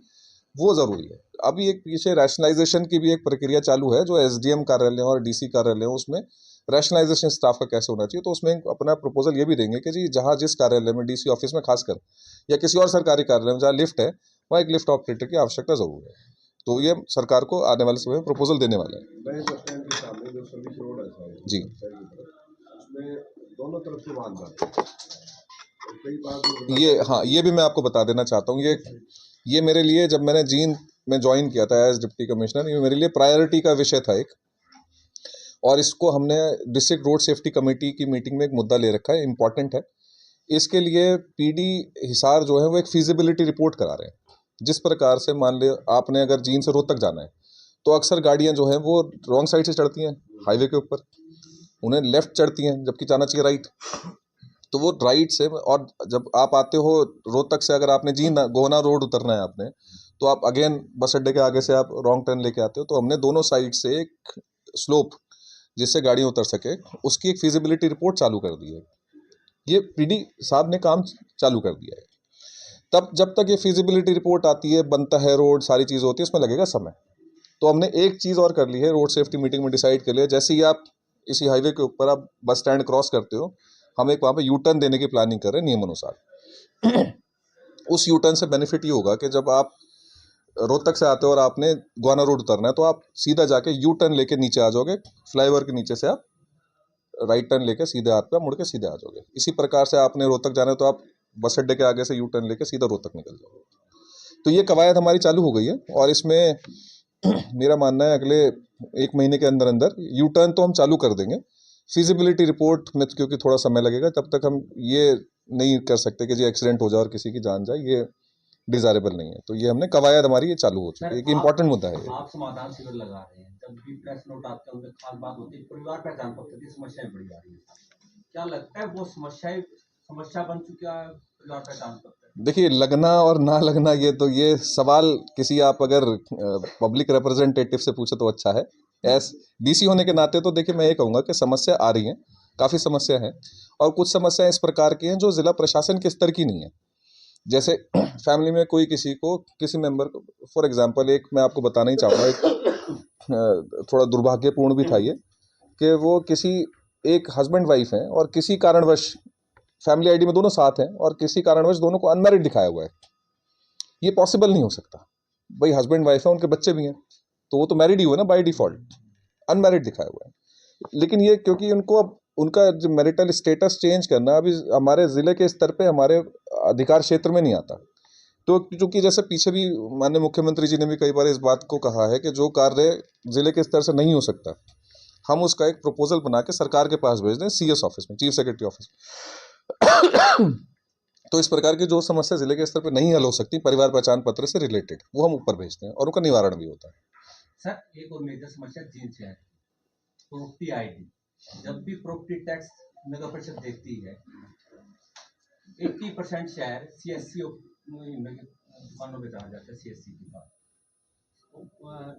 वो ज़रूरी है। अभी एक पीछे रैशनलाइजेशन की भी एक प्रक्रिया चालू है, जो एसडीएम कार्यालय और डीसी कार्यालय, उसमें रैशनलाइजेशन स्टाफ का कैसे होना चाहिए। तो उसमें अपना प्रपोजल ये भी देंगे कि जी जहाँ जिस कार्यालय में, डीसी ऑफिस में खासकर, या किसी और सरकारी कार्यालय में जहाँ लिफ्ट है, वहाँ एक लिफ्ट ऑपरेटर की आवश्यकता ज़रूर है। तो ये सरकार को आने वाले समय में प्रपोजल देने वाले हैं। बैंक स्टैंड के सामने जो सर्विस रोड है सारी, जी, उसमें दोनों तरफ से वाहन जाते हैं। और कई बार ये, हाँ, ये भी मैं आपको बता देना चाहता हूँ। ये मेरे लिए, जब मैंने जींद में ज्वाइन किया था एज डिप्टी कमिश्नर, ये मेरे लिए प्रायोरिटी का विषय था एक, और इसको हमने डिस्ट्रिक्ट रोड सेफ्टी कमेटी की मीटिंग में एक मुद्दा ले रखा है, इम्पॉर्टेंट है। इसके लिए पीडी हिसार जो है वो एक फिजिबिलिटी रिपोर्ट करा रहे हैं। जिस प्रकार से मान ले आपने अगर जींद से रोहतक जाना है तो अक्सर गाड़ियां जो हैं वो रॉन्ग साइड से चढ़ती हैं हाईवे के ऊपर, उन्हें लेफ्ट चढ़ती हैं जबकि जाना चाहिए राइट। तो वो राइट से, और जब आप आते हो रोहतक से, अगर आपने जींद गोहना रोड उतरना है आपने, तो आप अगेन बस अड्डे के आगे से आप रॉन्ग टर्न लेके आते हो। तो हमने दोनों साइड से एक स्लोप जिससे गाड़ियां उतर सके, उसकी एक फिजिबिलिटी रिपोर्ट चालू कर दी है। ये पीडी साहब ने काम चालू कर दिया है। तब जब तक ये फिजिबिलिटी रिपोर्ट आती है, बनता है रोड, सारी चीज़ होती है, इसमें लगेगा समय। तो हमने एक चीज़ और कर ली है, रोड सेफ्टी मीटिंग में डिसाइड कर लिया, जैसे ही आप इसी हाईवे के ऊपर आप बस स्टैंड क्रॉस करते हो, हम एक वहाँ पे यू टर्न देने की प्लानिंग कर रहे हैं नियम अनुसार। उस यू टर्न से बेनिफिट ये होगा कि जब आप रोहतक से आते हो और आपने गोहाना रोड उतरना है, तो आप सीधा जाके यू टर्न लेके नीचे आ जाओगे, फ्लाईओवर के नीचे से आप राइट टर्न लेके सीधे हाथ पे मुड़ के सीधे आ जाओगे। इसी प्रकार से आपने रोहतक जाना है तो आप बस अड्डे के आगे से यू टर्न लेके सीधा रोहतक निकल जाओगे। तो ये कवायद हमारी चालू हो गई है, और इसमें मेरा मानना है अगले 1 महीने के अंदर अंदर यू टर्न तो हम चालू कर देंगे। फिजिबिलिटी रिपोर्ट में क्योंकि थोड़ा समय लगेगा, तब तक हम ये नहीं कर सकते कि जी एक्सीडेंट हो जाए और किसी की जान जाए, ये डिजायरेबल नहीं है। तो ये हमने कवायद हमारी ये चालू हो चुकी है, एक इम्पॉर्टेंट मुद्दा है ये। आप समाधान शिविर लगा रहे हैं, जब भी प्रेस नोट आते हैं उनमें खास बात होती है परिवार पहचान पत्र की समस्याएं बड़ी आ रही है। क्या लगता है वो समस्या बन चुका है परिवार पहचान पत्र? देखिए, लगना और ना लगना, ये सवाल किसी, आप अगर पब्लिक रिप्रेजेंटेटिव से पूछे तो अच्छा है। एस डीसी होने के नाते तो देखिए मैं ये कहूँगा कि समस्या आ रही है, काफ़ी समस्या है, और कुछ समस्याएं इस प्रकार की हैं जो जिला प्रशासन के स्तर की नहीं है। जैसे फैमिली में कोई किसी मेंबर को, फॉर एग्जांपल, एक मैं आपको बताना ही चाहूँगा, एक थोड़ा दुर्भाग्यपूर्ण भी था ये, कि वो एक हस्बैंड वाइफ हैं और किसी कारणवश फैमिली आईडी में दोनों साथ हैं और किसी कारणवश दोनों को अनमैरिड दिखाया हुआ है। ये पॉसिबल नहीं हो सकता। भाई हस्बैंड वाइफ है, उनके बच्चे भी हैं, तो वो तो मैरिड ही हुए ना बाय डिफॉल्ट, अनमैरिड दिखाया हुआ है। लेकिन ये क्योंकि उनको अब उनका जो मैरिटल स्टेटस चेंज करना अभी हमारे ज़िले के स्तर पे, हमारे अधिकार क्षेत्र में नहीं आता। तो चूंकि जैसे पीछे भी माननीय मुख्यमंत्री जी ने भी कई बार इस बात को कहा है कि जो कार्य ज़िले के स्तर से नहीं हो सकता, हम उसका एक प्रपोजल बना के सरकार के पास भेज दें, सीएस ऑफिस में, चीफ सेक्रेटरी ऑफिस में। तो इस प्रकार की जो समस्या जिले के स्तर पर नहीं हल हो सकती परिवार पहचान पत्र से रिलेटेड, वो हम ऊपर भेजते हैं और उनका निवारण भी होता है। सर, एक और मेजर समस्या जींद से है, प्रॉपर्टी आईडी। जब भी प्रॉपर्टी टैक्स नगर परिषद देखती है, 80% शहर सीएससी दुकानों में कहा जाता है, सीएससी की बात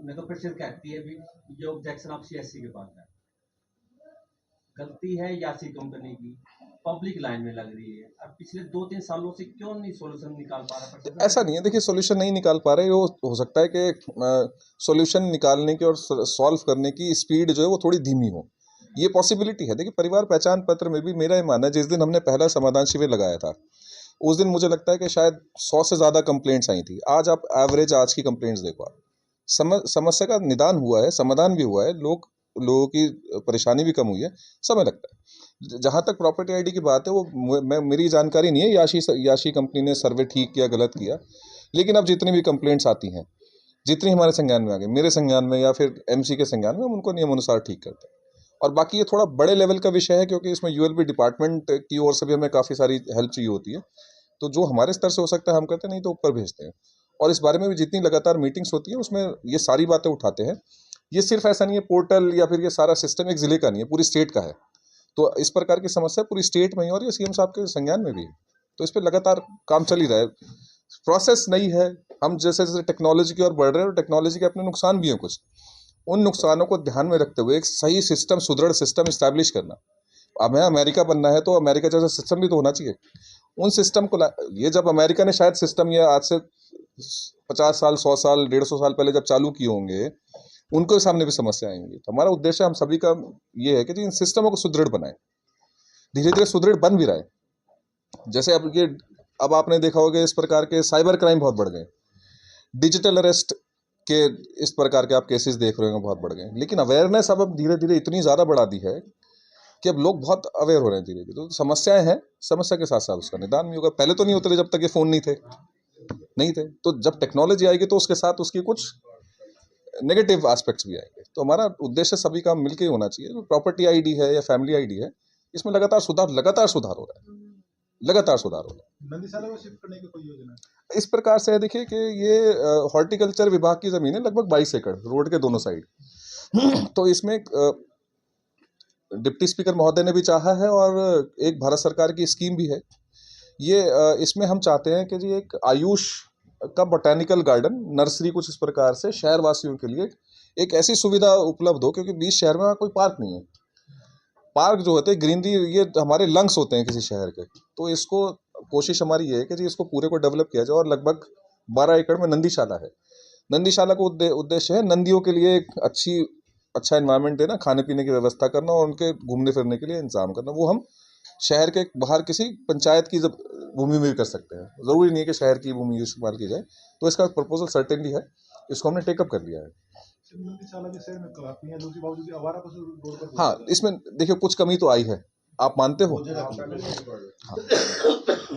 नगर परिषद कहती है भी ये ऑब्जेक्शन आप सीएससी के पास है। गलती है यासी कंपनी की, पब्लिक लाइन में लग रही है। अब पिछले 2-3 सालों से क्यों नहीं सोल्यूशन निकाल पा रहा? ऐसा नहीं है, देखिए सोल्यूशन नहीं निकाल पा रहे, वो हो सकता है कि सोल्यूशन निकालने की और सॉल्व करने की स्पीड जो है वो थोड़ी धीमी हो, ये पॉसिबिलिटी है। देखिए परिवार पहचान पत्र में भी मेरा ये मानना है, जिस दिन हमने पहला समाधान शिविर लगाया था उस दिन मुझे लगता है कि शायद 100 से ज़्यादा कंप्लेंट्स आई थी। आज आप एवरेज आज की कंप्लेंट्स देखो, आप समस्या का निदान हुआ है, समाधान भी हुआ है, लोगों की परेशानी भी कम हुई है, समय लगता है। जहाँ तक प्रॉपर्टी आईडी की बात है, वो मेरी जानकारी नहीं है याशी कंपनी ने सर्वे ठीक किया गलत किया, लेकिन अब जितनी भी कंप्लेंट्स आती हैं, जितनी हमारे संज्ञान में आ गई, मेरे संज्ञान में या फिर एमसी के संज्ञान में, हम उनको नियम अनुसार ठीक करते हैं। और बाकी ये थोड़ा बड़े लेवल का विषय है, क्योंकि इसमें यूएलबी डिपार्टमेंट की ओर से भी हमें काफ़ी सारी हेल्प चाहिए होती है। तो जो हमारे स्तर से हो सकता है हम करते हैं, नहीं तो ऊपर भेजते हैं। और इस बारे में भी जितनी लगातार मीटिंग्स होती है उसमें ये सारी बातें उठाते हैं। ये सिर्फ ऐसा नहीं है पोर्टल या फिर ये सारा सिस्टम एक ज़िले का नहीं है, पूरी स्टेट का है। तो इस प्रकार की समस्या पूरी स्टेट में ही और ये सीएम साहब के संज्ञान में भी है। तो इस पर लगातार काम चल ही रहा है, प्रोसेस नहीं है। हम जैसे जैसे टेक्नोलॉजी की ओर बढ़ रहे हैं और टेक्नोलॉजी के अपने नुकसान भी हैं कुछ, उन नुकसानों को ध्यान में रखते हुए एक सही सिस्टम, सुदृढ़ सिस्टम इस्टेब्लिश करना। हमें अमेरिका बनना है तो अमेरिका जैसा सिस्टम भी तो होना चाहिए। उन सिस्टम को ये जब अमेरिका ने शायद सिस्टम ये आज से 50 साल 100 साल 150 साल पहले जब चालू किए होंगे, उनके सामने भी समस्या आएंगी। तो हमारा उद्देश्य हम सभी का ये है कि इन सिस्टमों को सुदृढ़ बनाएं। धीरे धीरे सुदृढ़ बन भी रहा है। जैसे अब आपने देखा होगा इस प्रकार के साइबर क्राइम बहुत बढ़ गए, डिजिटल अरेस्ट के इस प्रकार के आप केसेस देख रहे होंगे बहुत बढ़ गए। लेकिन अवेयरनेस अब धीरे धीरे इतनी ज़्यादा बढ़ा दी है कि अब लोग बहुत अवेयर हो रहे हैं धीरे धीरे। तो समस्याएं हैं, समस्या के साथ साथ उसका निदान भी होगा। पहले तो नहीं होते जब तक ये फ़ोन नहीं थे। तो जब टेक्नोलॉजी आएगी तो उसके साथ उसकी कुछ नेगेटिव एस्पेक्ट्स भी आएंगे। तो हमारा उद्देश्य सभी का मिलकर ही होना चाहिए। प्रॉपर्टी आईडी है या फैमिली आईडी है, इसमें लगातार सुधार हो रहा है, लगातार सुधार हो रहा है। नंदीशाला में शिफ्ट करने की कोई योजना है? इस प्रकार से है, देखिए कि ये हॉर्टिकल्चर विभाग की ज़मीन है, लगभग 22 एकड़ रोड के दोनों साइड। तो इसमें डिप्टी स्पीकर महोदय ने भी चाहा है और एक भारत सरकार की स्कीम भी है ये। इसमें हम चाहते हैं कि जी एक आयुष का बोटेनिकल गार्डन, नर्सरी कुछ इस प्रकार से शहर वासियों के लिए एक ऐसी सुविधा उपलब्ध हो, क्योंकि 20 शहर में कोई पार्क नहीं है। पार्क जो होते हैं, ग्रीनरी, ये हमारे लंग्स होते हैं किसी शहर के। तो इसको कोशिश हमारी ये है कि जी इसको पूरे को डेवलप किया जाए। और लगभग 12 एकड़ में नंदीशाला है। नंदीशाला को उद्देश्य है नंदियों के लिए एक अच्छा एनवायरनमेंट देना, खाने पीने की व्यवस्था करना और उनके घूमने फिरने के लिए इंतजाम करना। वो हम शहर के बाहर किसी पंचायत की भूमि में भी कर सकते हैं, ज़रूरी नहीं है कि शहर की भूमि इस्तेमाल की जाए। तो इसका प्रपोजल सर्टेनली है, इसको हमने टेकअप कर लिया है। नंदीशाला के शहर में काफी है, दूसरी बात आवारा पशु रोड पर। हाँ, इसमें देखिए कुछ कमी तो आई है, आप मानते हो? हाँ,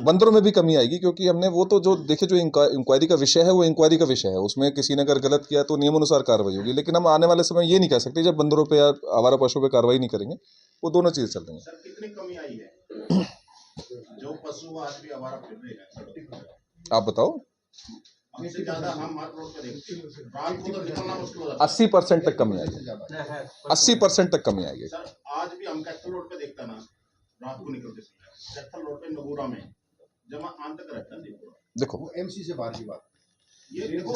बंदरों में भी कमी आएगी, क्योंकि हमने वो तो जो देखिए जो इंक्वायरी का विषय है वो इंक्वायरी का विषय है। उसमें किसी ने अगर गलत किया तो नियमानुसार कार्रवाई होगी। लेकिन हम आने वाले समय ये नहीं कह सकते जब बंदरों पे या आवारा पशुओं पे कार्रवाई नहीं करेंगे। वो दोनों चीज़ चल रही हैं। सर, कितनी कमी आई है जो पशु आज भी आवारा फिर रहे हैं? आप बताओ। हमसे ज्यादा हम हर रोड पे देखते हैं, रात को तो निकलना मुश्किल हो जाता है। 80% तक कमी आई है, 80% तक कमी आई है। सर, आज भी हम कैथल रोड पे देखते हैं ना, रात को निकलते समय कैथल रोड पे नगूरा में जमा आंत तक रहता है। देखो एमसी से बाहर की बात, ये देखो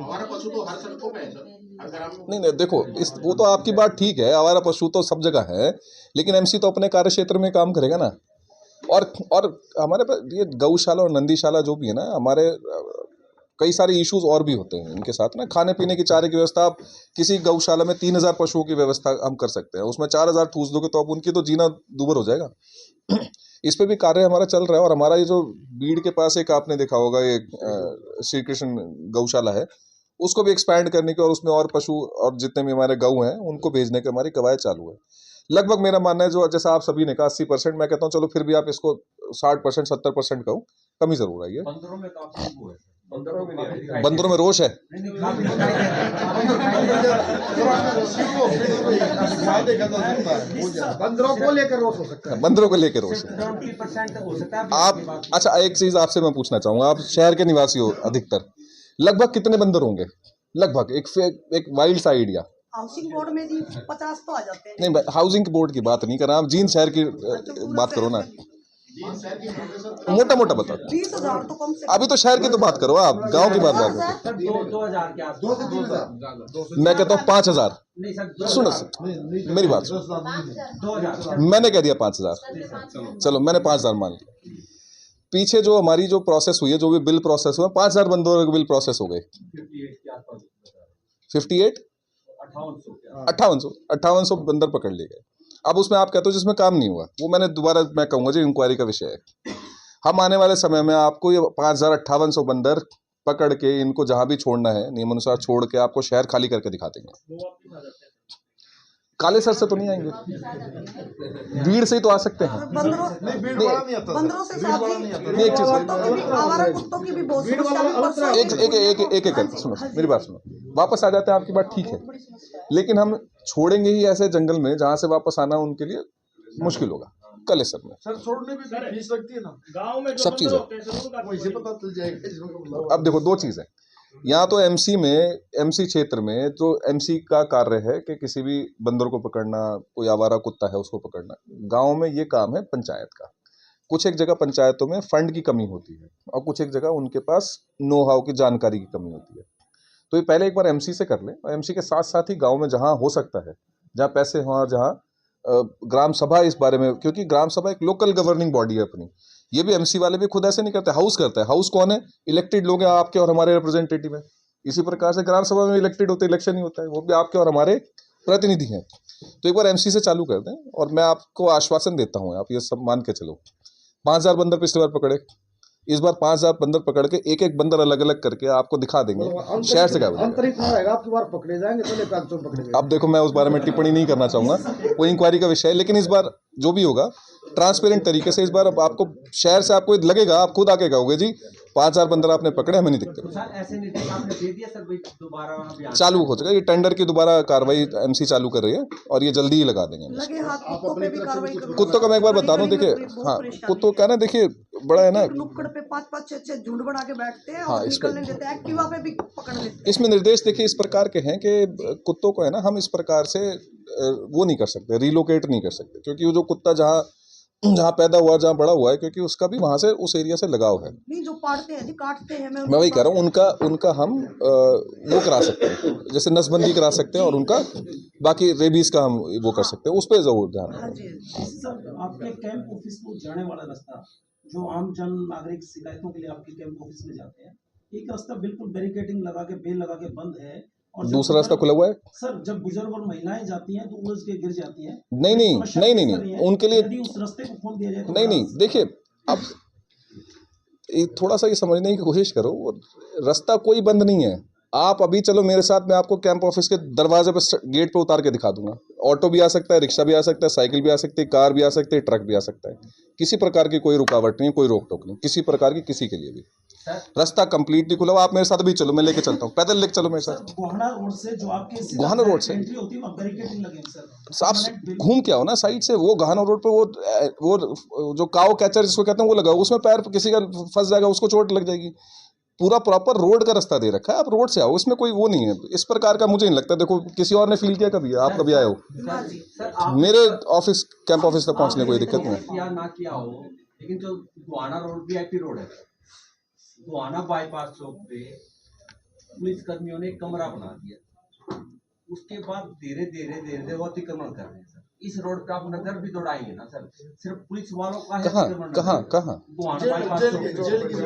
हमारा पशु तो हर सड़कों पे है सर, हर ग्राम में। नहीं, देखो वो तो आपकी बात ठीक है, आवारा पशु तो सब जगह है। लेकिन एमसी तो अपने कार्य क्षेत्र में काम करेगा ना। और हमारे पास ये गौशाला और नंदीशाला जो भी है ना, हमारे कई सारे इश्यूज और भी होते हैं इनके साथ ना। खाने पीने की चारे की व्यवस्था, आप किसी गौशाला में 3000 पशुओं की व्यवस्था हम कर सकते हैं, उसमें 4000 ठूस दोगे तो अब उनकी तो जीना दूभर हो जाएगा। इस पे भी कार्य हमारा चल रहा है। और हमारा ये जो बीड़ के पास एक आपने देखा होगा एक श्री कृष्ण गौशाला है, उसको भी एक्सपैंड करने की और उसमें और पशु और जितने भी हमारे गऊ हैं उनको भेजने की हमारी कवायद चालू है। लगभग मेरा मानना है जो जैसा आप सभी ने कहा 80%, मैं कहता हूँ चलो फिर भी आप इसको 60% 70% कहूँ, कमी जरूर आई है। बंदरों में काफी वो है, बंदरों में रोष है। बंदरों को लेकर रोष हो सकता है। बंदरों को लेकर रोष है। आप अच्छा, एक चीज आपसे मैं पूछना चाहूंगा, आप शहर के निवासी हो अधिकतर, लगभग कितने बंदर होंगे? लगभग एक वाइल्ड सा आइडिया। हाउसिंग बोर्ड में जी 50 तो आ जाते हैं। नहीं, हाउसिंग बोर्ड की बात नहीं कर रहा, आप जींद शहर की बात करो ना, मोटा मोटा बताओ। 20,000 तो कम से अभी तो शहर की तो बात करो, आप गांव की बात करो। 2000 के आसपास। मैं कहता हूँ 5000। सुनो मेरी बात सुनो, 2000 मैंने कह दिया 5000। चलो मैंने 5000 मान लिया। पीछे जो हमारी जो प्रोसेस हुई है, जो भी बिल प्रोसेस हुआ, 5000 बंदों के बिल प्रोसेस हो गए। 58 5800 बंदर पकड़ लिए गए। अब उसमें आप कहते हो जिसमें काम नहीं हुआ, वो मैं कहूँगा जी इंक्वायरी का विषय है। हम आने वाले समय में आपको ये 5800 बंदर पकड़ के इनको जहाँ भी छोड़ना है नियमानुसार छोड़ के आपको शहर खाली करके दिखा देंगे। काले सर से तो नहीं आएंगे, भीड़ से ही तो आ सकते हैं। बंदरों से साथ ही एक चीज, आवारा कुत्तों की भी बहुत समस्या है। एक सुनो मेरी बात सुनो, वापस आ जाते हैं आपकी बात ठीक है, लेकिन हम छोड़ेंगे ही ऐसे जंगल में जहाँ से वापस आना उनके लिए मुश्किल होगा। कल सर में सर छोड़ने भी फीस लगती है ना, गांव में सब चीज़ है। वैसे पता चल जाएगा। अब देखो दो चीज़ है, यहाँ तो एमसी क्षेत्र में जो एमसी का कार्य है कि किसी भी बंदर को पकड़ना, कोई आवारा कुत्ता है उसको पकड़ना, गांव में ये काम है पंचायत का। कुछ एक जगह पंचायतों में फंड की कमी होती है और कुछ एक जगह उनके पास नो हाउ की जानकारी की कमी होती है। तो ये पहले एक बार एमसी से कर लें और एमसी के साथ साथ ही गांव में जहां हो सकता है, जहां पैसे हों, जहां ग्राम सभा इस बारे में, क्योंकि ग्राम सभा एक लोकल गवर्निंग बॉडी है अपनी, ये भी एमसी वाले भी खुद ऐसे नहीं करते, हाउस करता है। हाउस कौन है? इलेक्टेड लोग हैं, आपके और हमारे रिप्रेजेंटेटिव है। इसी प्रकार से ग्राम सभा में इलेक्टेड होते, इलेक्शन ही होता है, वो भी आपके और हमारे प्रतिनिधि हैं। तो एक बार एमसी से चालू कर दें और मैं आपको आश्वासन देता हूँ, आप ये सब मान के चलो, 5000 बंदर पिछली बार पकड़े, इस बार 5000 बंदर पकड़ के एक एक बंदर अलग अलग करके आपको दिखा देंगे शहर से क्या अंतरिक्ष में रहेगा, आपकी बार पकड़े जाएंगे, पहले कागजों पकड़े जाएंगे। अब देखो, मैं उस बारे में टिप्पणी नहीं करना चाहूंगा, वो इंक्वायरी का विषय है, लेकिन इस बार जो भी होगा ट्रांसपेरेंट तरीके से इस बार अब आपको शहर से आपको लगेगा, आप खुद आके कहोगे जी 5000 बंदर आपने पकड़े, हमें नहीं दिखते। ऐसे निर्देश आपने दे दिया सर, भाई दोबारा अभियान चालू हो जाएगा, ये टेंडर की दोबारा कार्रवाई एमसी चालू कर रही है और ये जल्दी ही लगा देंगे। लगे हाथ कुत्तों पे भी कार्रवाई करो। कुत्तों का मैं एक बार बता दूं, देखिए, हाँ, कुत्तों का ना, देखिए बड़ा है ना, नुक्कड़ पे 5-5 6-6 झुंड बना के बैठते हैं हाँ, और इस पे- निकलने देते हैं, एक्टिवा पे भी पकड़ लेते हैं। इसमें निर्देश देखिए इस प्रकार के हैं कि कुत्तों को है ना, हम इस प्रकार से वो नहीं कर सकते, रिलोकेट नहीं कर सकते, क्योंकि वो जो कुत्ता जहाँ पैदा हुआ, जहाँ बड़ा हुआ है, क्योंकि उसका भी वहां से उस एरिया से लगाव है। नहीं, जो पाड़ते हैं जी, काटते हैं, मैं वही कह रहा हूँ, उनका हम वो करा सकते हैं, जैसे नसबंदी करा सकते हैं और उनका बाकी रेबीज का हम वो कर सकते हैं, उस पर जरूर ध्यान हाँ दें। जी। सर, आपके कैंप ऑफिस को जाने वाला रास्ता, जो आम जन नागरिक शिकायतों के लिए आपके कैंप ऑफिस में जाते हैं, एक रास्ता बिल्कुल बैरिकेडिंग लगा के, बेल लगा के बंद है, और जब दूसरा रास्ता खुला हुआ है सर, जब बुजुर्ग और महिलाएं जाती हैं तो उलझ के गिर जाती हैं। नहीं नहीं समस्या नहीं किस नहीं तरह है? नहीं, उनके लिए यदि उस रास्ते को खोल दिया जाए तो नहीं बड़ा नहीं, देखिए अब थोड़ा सा ये समझने की कोशिश करो, वो रास्ता कोई बंद नहीं है। आप अभी चलो मेरे साथ, मैं आपको कैंप ऑफिस के दरवाजे पर गेट पे उतार के दिखा दूंगा। ऑटो भी आ सकता है, रिक्शा भी आ सकता है, साइकिल भी आ सकती है, कार भी आ सकती है, ट्रक भी आ सकता है, किसी प्रकार की कोई रुकावट नहीं है, कोई रोक टोक नहीं किसी प्रकार की, किसी के लिए भी। रास्ता कंप्लीटली खुला हुआ, आप मेरे साथ भी चलो, मैं लेके चलता हूँ, पैदल लेके चलो मेरे साथ। गोहाना रोड से जो आपके गोहाना रोड से एंट्री होती है वहाँ बैरिकेडिंग लगे हैं सर। आप घूम के आओ ना साइड से, वो गहाना रोड पे वो जो काव कैचर जिसको कहते हैं वो लगा, उसमें पैर किसी का फंस जाएगा, उसको चोट लग जाएगी। पूरा प्रॉपर रोड का रास्ता दे रखा है, आप रोड से आओ, इसमें कोई वो नहीं है। इस प्रकार का मुझे नहीं लगता, देखो किसी और ने फील किया कभी, आप कभी आए हो मेरे ऑफिस, कैंप ऑफिस तक पहुंचने कोई दिक्कत नहीं है। किया ना किया हो, लेकिन जो गोहाना रोड वीआईपी रोड है, गोहाना बाईपास चौक पे पुलिस कर्मियों ने एक कमरा बना दिया, उसके बाद धीरे धीरे वो अतिक्रमण कर रहे हैं सर। इस रोड पे आप नजर भी दौड़ाएंगे ना सर, सिर्फ पुलिस वालों का है अतिक्रमण। कहाँ गोहाना बाईपास चौक पे।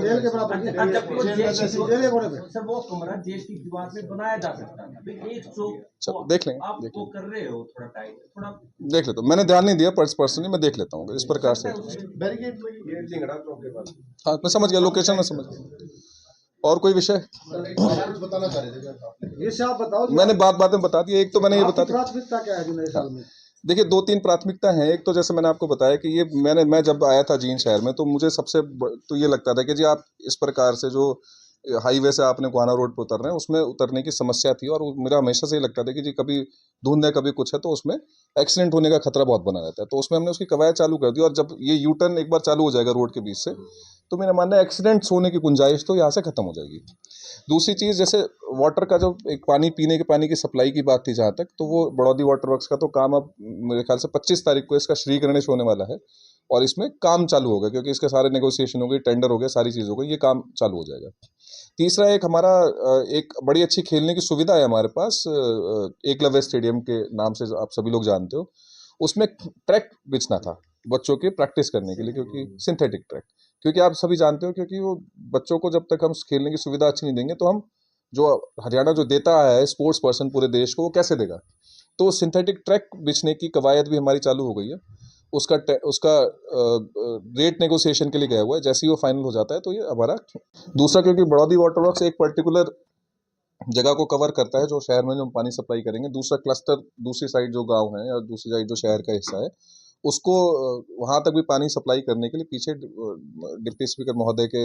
जेल के बराबर अच्छा, जब वो जेल के कोने पे सर वो कमरा जेल की दीवार में बनाया जा सकता है, लेकिन एक चौक चलो देख लेंगे, आप वो कर रहे हो थोड़ा टाइट, थोड़ा देख लेता हूँ, मैंने ध्यान नहीं दिया पर्सनली, मैं देख लेता हूँ इस प्रकार से। बैरिकेड ये लिंगड़ा चौक के पास। हाँ, मैं समझ गया, लोकेशन में समझ गया। और कोई विषय कुछ बताना चाह रहे थे क्या आप? ये से आप बताओ, मैंने बात में बता दी। एक तो मैंने ये बता आपकी दिया, प्राथमिकता क्या है जी नए साल में? देखिए 2-3 प्राथमिकता हैं। एक तो जैसे मैंने आपको बताया कि ये मैं जब आया था जींद शहर में, तो मुझे तो ये लगता था कि जी आप इस प्रकार से जो हाईवे से आपने गोहाना रोड पर उतर रहे हैं, उसमें उतरने की समस्या थी, और मेरा हमेशा से ये लगता था कि जी कभी धुंध है, कभी कुछ है, तो उसमें एक्सीडेंट होने का खतरा बहुत बना रहता है। तो उसमें हमने उसकी कवायद चालू कर दी, और जब ये यू टर्न एक बार चालू हो जाएगा रोड के बीच से, तो मेरा मानना है एक्सीडेंट्स होने की गुंजाइश तो यहाँ से खत्म हो जाएगी। दूसरी चीज़, जैसे वाटर का जो एक पीने के पानी की सप्लाई की बात थी जहाँ तक, तो वो बड़ौदी वाटर वर्क्स का तो काम अब मेरे ख्याल से 25 तारीख को इसका श्री गणेश होने वाला है, और इसमें काम चालू होगा, क्योंकि इसके सारे नेगोशिएशन हो गए, टेंडर हो गए, सारी चीज़ हो गई, ये काम चालू हो जाएगा। तीसरा, एक हमारा एक बड़ी अच्छी खेलने की सुविधा है हमारे पास, एकलव्य स्टेडियम के नाम से आप सभी लोग जानते हो। उसमें ट्रैक बिछना था बच्चों के प्रैक्टिस करने के लिए, क्योंकि सिंथेटिक ट्रैक, क्योंकि आप सभी जानते हो, क्योंकि वो बच्चों को जब तक हम खेलने की सुविधा अच्छी नहीं देंगे, तो हम जो हरियाणा जो देता है स्पोर्ट्स पर्सन पूरे देश को, वो कैसे देगा। तो सिंथेटिक ट्रैक बिछने की कवायद भी हमारी चालू हो गई है। उसका रेट नेगोशिएशन के लिए गया हुआ है, जैसे ही वो फाइनल हो जाता है तो ये हमारा दूसरा, क्योंकि बड़ौदी वाटर वर्क्स एक पर्टिकुलर जगह को कवर करता है जो शहर में जो हम पानी सप्लाई करेंगे, दूसरा क्लस्टर दूसरी साइड जो गांव है या दूसरी साइड जो शहर का हिस्सा है, उसको वहां तक भी पानी सप्लाई करने के लिए पीछे डिप्टी स्पीकर महोदय के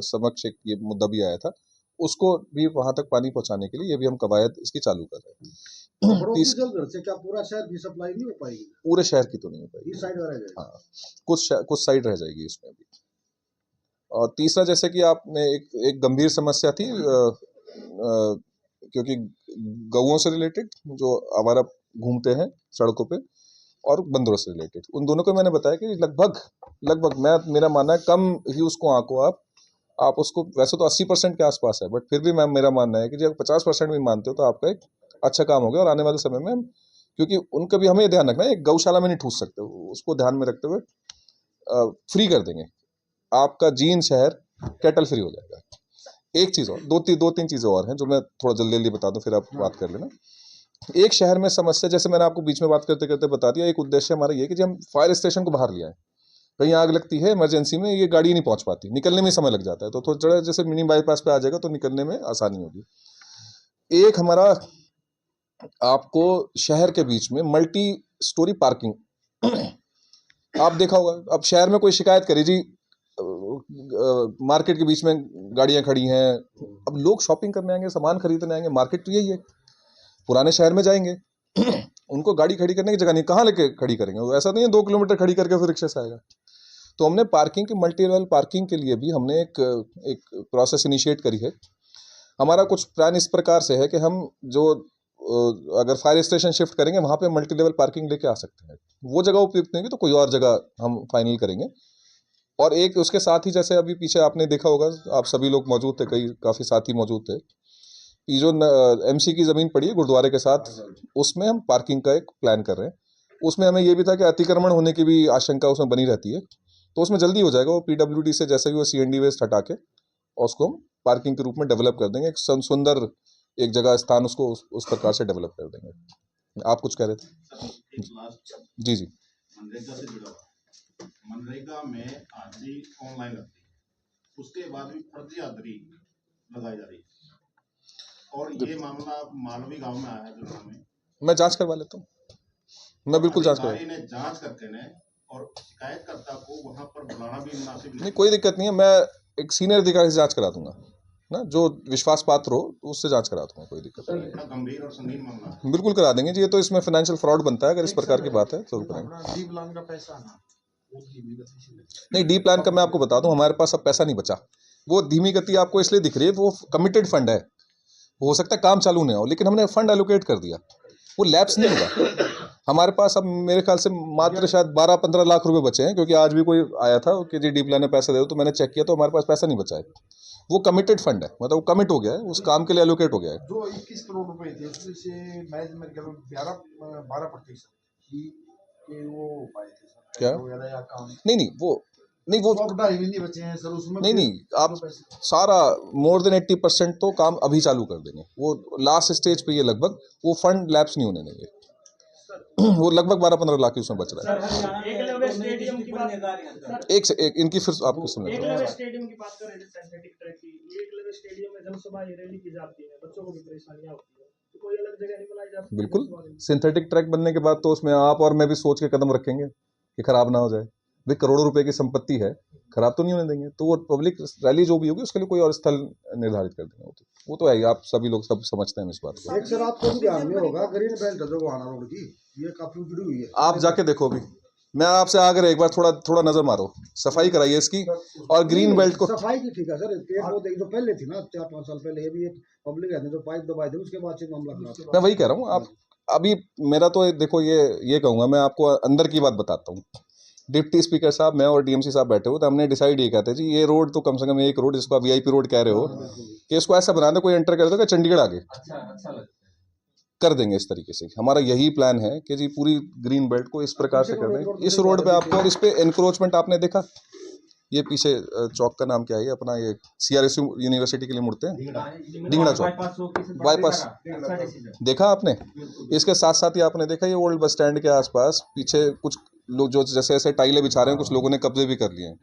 समक्ष एक ये मुद्दा भी आया था, उसको भी वहां तक पानी पहुंचाने के लिए ये भी हम कवायद इसकी चालू कर रहे हैं। जलघर से क्या पूरा शहर की सप्लाई नहीं हो पाएगी? पूरे शहर की तो नहीं हो पाएगी, इस साइड रह जाएगी। हाँ, कुछ साइड रह जाएगी इसमें भी। और तीसरा, जैसे कि आपने एक गंभीर समस्या थी क्योंकि गौओं से रिलेटेड जो हमारा घूमते हैं सड़कों पे और बंदरों से रिलेटेड, उन दोनों को मैंने बताया कि लगभग मेरा मानना है कम ही उसको आंको आप उसको, वैसे तो 80% के आसपास है, बट फिर भी मेरा मानना है कि जब 50% भी मानते हो तो आपका एक अच्छा काम हो गया। और आने वाले समय में, क्योंकि उनका भी हमें ध्यान रखना है, एक गौशाला में नहीं ठूस सकते, उसको ध्यान में रखते हुए फ्री कर देंगे, आपका जींद शहर कैटल फ्री हो जाएगा। एक चीज़ और, दो तीन चीज़ें और हैं जो मैं थोड़ा जल्दी बता दूं, फिर आप बात कर लेना। एक शहर में समस्या, जैसे मैंने आपको बीच में बात करते करते बता दिया, एक उद्देश्य हमारा ये कि जब हम फायर स्टेशन को बाहर लिया है, कहीं आग लगती है इमरजेंसी में, ये गाड़ी नहीं पहुंच पाती, निकलने में समय लग जाता है, तो थोड़ा जैसे मिनी बाईपास पे आ जाएगा तो निकलने में आसानी होगी। एक हमारा आपको शहर के बीच में मल्टी स्टोरी पार्किंग, आप देखा होगा, अब शहर में कोई शिकायत करे जी मार्केट के बीच में गाड़ियां खड़ी हैं, अब लोग शॉपिंग करने आएंगे, सामान खरीदने आएंगे, मार्केट तो यही है, पुराने शहर में जाएंगे उनको गाड़ी खड़ी करने की जगह नहीं, कहाँ लेके खड़ी करेंगे, वो ऐसा नहीं है 2 किलोमीटर खड़ी करके फिर रिक्शा से आएगा। तो हमने पार्किंग की, मल्टी लेवल पार्किंग के लिए भी हमने एक प्रोसेस इनिशिएट करी है। हमारा कुछ प्लान इस प्रकार से है कि हम जो अगर फायर स्टेशन शिफ्ट करेंगे वहाँ पे मल्टी लेवल पार्किंग लेके आ सकते हैं, वो जगह उपयुक्त नहीं होगी तो कोई और जगह हम फाइनल करेंगे। और एक उसके साथ ही, जैसे अभी पीछे आपने देखा होगा, आप सभी लोग मौजूद थे, काफ़ी साथी मौजूद थे, ये जो एमसी की ज़मीन पड़ी है गुरुद्वारे के साथ, उसमें हम पार्किंग का एक प्लान कर रहे हैं। उसमें हमें ये भी था कि अतिक्रमण होने की भी आशंका उसमें बनी रहती है, तो उसमें जल्दी हो जाएगा, वो पीडब्ल्यूडी से जैसे भी वो सीएनडी वेस्ट हटा के और उसको हम पार्किंग के रूप में डेवलप कर देंगे, एक सुंदर एक जगह स्थान उसको उस प्रकार से डेवलप कर देंगे। आप कुछ कह रहे थे? जी जी। मनरेगा से जुड़ा हुआ, मनरेगा में हाजिरी ऑनलाइन लगती है, उसके बाद भी फर्जी हाजिरी लगाई जा रही है, और ये मामला मालवी गांव में आया है जुड़ा में। मैं जांच करवा लेता हूँ, मैं बिल्कुल जांच करवा, ने जांच करके ने और शिकायतकर्ता को वहां पर बुलाना भी मुनासिब नहीं, कोई दिक्कत नहीं है, मैं एक सीनियर अधिकारी से जांच करा दूंगा ना, जो विश्वास पात्र हो उससे जांच करा दूंगा, कोई दिक्कत नहीं। इतना गंभीर और संगीन मामला है, बिल्कुल करा देंगे जी, ये तो इसमें फाइनेंशियल फ्रॉड बनता है, अगर इस प्रकार की बात है तो करेंगे। डी प्लान का पैसा ना, नहीं, डी प्लान का मैं आपको बता दूं, हमारे पास अब पैसा नहीं बचा, वो धीमी गति आपको इसलिए दिख रही है, वो कमिटेड फंड है, हो सकता है काम चालू नहीं हो, लेकिन हमने फंड एलोकेट कर दिया, वो लैप्स नहीं हुआ हमारे पास। अब मेरे ख्याल से मात्र शायद 12-15 लाख रुपए बचे हैं, क्योंकि आज भी कोई आया था कि जी डी प्लान में पैसा दे दो, तो मैंने चेक किया तो हमारे पास पैसा नहीं बचा है, वो कमिटेड फंड है, मतलब वो कमिट हो गया है, उस काम के लिए एलोकेट हो गया है। जो 21 करोड़ रुपए थे उसमें से मैच में 12% कि वो पाए थे सर, क्या? नहीं वो नहीं बचे हैं सर उसमें। नहीं, आप सारा मोर देन 80% तो काम अभी चालू कर देंगे, वो लास्ट स्टेज पे ये लगभग वो फंड लैप्स नहीं होने देंगे वो लगभग 12-15 लाख की उसमें बच रहा है। एक इनकी फिर आपको सुनना स्टेडियम की बात कर रहे थे, सिंथेटिक ट्रैक की, एकलव्य स्टेडियम में जनसभा रैली की जाती है, बच्चों को भी परेशानियां होती है, तो कोई अलग जगह नहीं बनाई जाती? बिल्कुल, सिंथेटिक ट्रैक बनने के बाद तो उसमें आप और मैं भी सोच के कदम रखेंगे कि खराब ना हो जाए, भाई करोड़ों रुपए की संपत्ति है, खराब तो नहीं होने देंगे, तो वो पब्लिक रैली जो भी होगी उसके लिए कोई और स्थल निर्धारित कर देंगे, वो तो है ही, आप सभी लोग सब समझते हैं इस बात को। एक सर आपको भी ध्यान में होगा, ग्रीन बेल्ट जो वहाना रोड की ये काफी जुड़ी हुई है, आप जाके देखो, अभी मैं आपसे आगे एक बार थोड़ा नजर मारो, सफाई कराइए इसकी, और ग्रीन बेल्ट को सफाई की ठीक है सर, पेड़ पौधे जो पहले थी ना 4-5 साल पहले, ये भी एक पब्लिक है जो पाइप दबाए थे, उसके बाद से मामला खराब। मैं वही कह रहा हूँ, आप अभी मेरा तो देखो ये कहूंगा, मैं आपको अंदर की बात बताता हूँ। डिप्टी स्पीकर साहब, मैं और डीएमसी साहब बैठे हुए, तो हमने डिसाइड ये कहते हैं जी, ये रोड तो कम से कम एक रोड जिसको आप वीआईपी रोड कह रहे हो, कि इसको ऐसा बना दे कोई एंटर कर देगा चंडीगढ़ आगे, कर देंगे इस तरीके से। हमारा यही प्लान है कि जी पूरी ग्रीन बेल्ट को इस प्रकार से कर देंगे, इस रोड पे आपको, और इस पे एनक्रोचमेंट आपने देखा, ये पीछे चौक का नाम क्या है अपना, ये सीआरएसयू यूनिवर्सिटी के लिए मुड़ते हैं, डिंगड़ा चौक बाईपास, देखा आपने? इसके साथ साथ ही आपने देखा ये ओल्ड बस स्टैंड के आसपास पीछे कुछ लोग जो जैसे ऐसे टाइलें बिछा रहे हैं, कुछ लोगों ने कब्जे भी कर लिए हैं,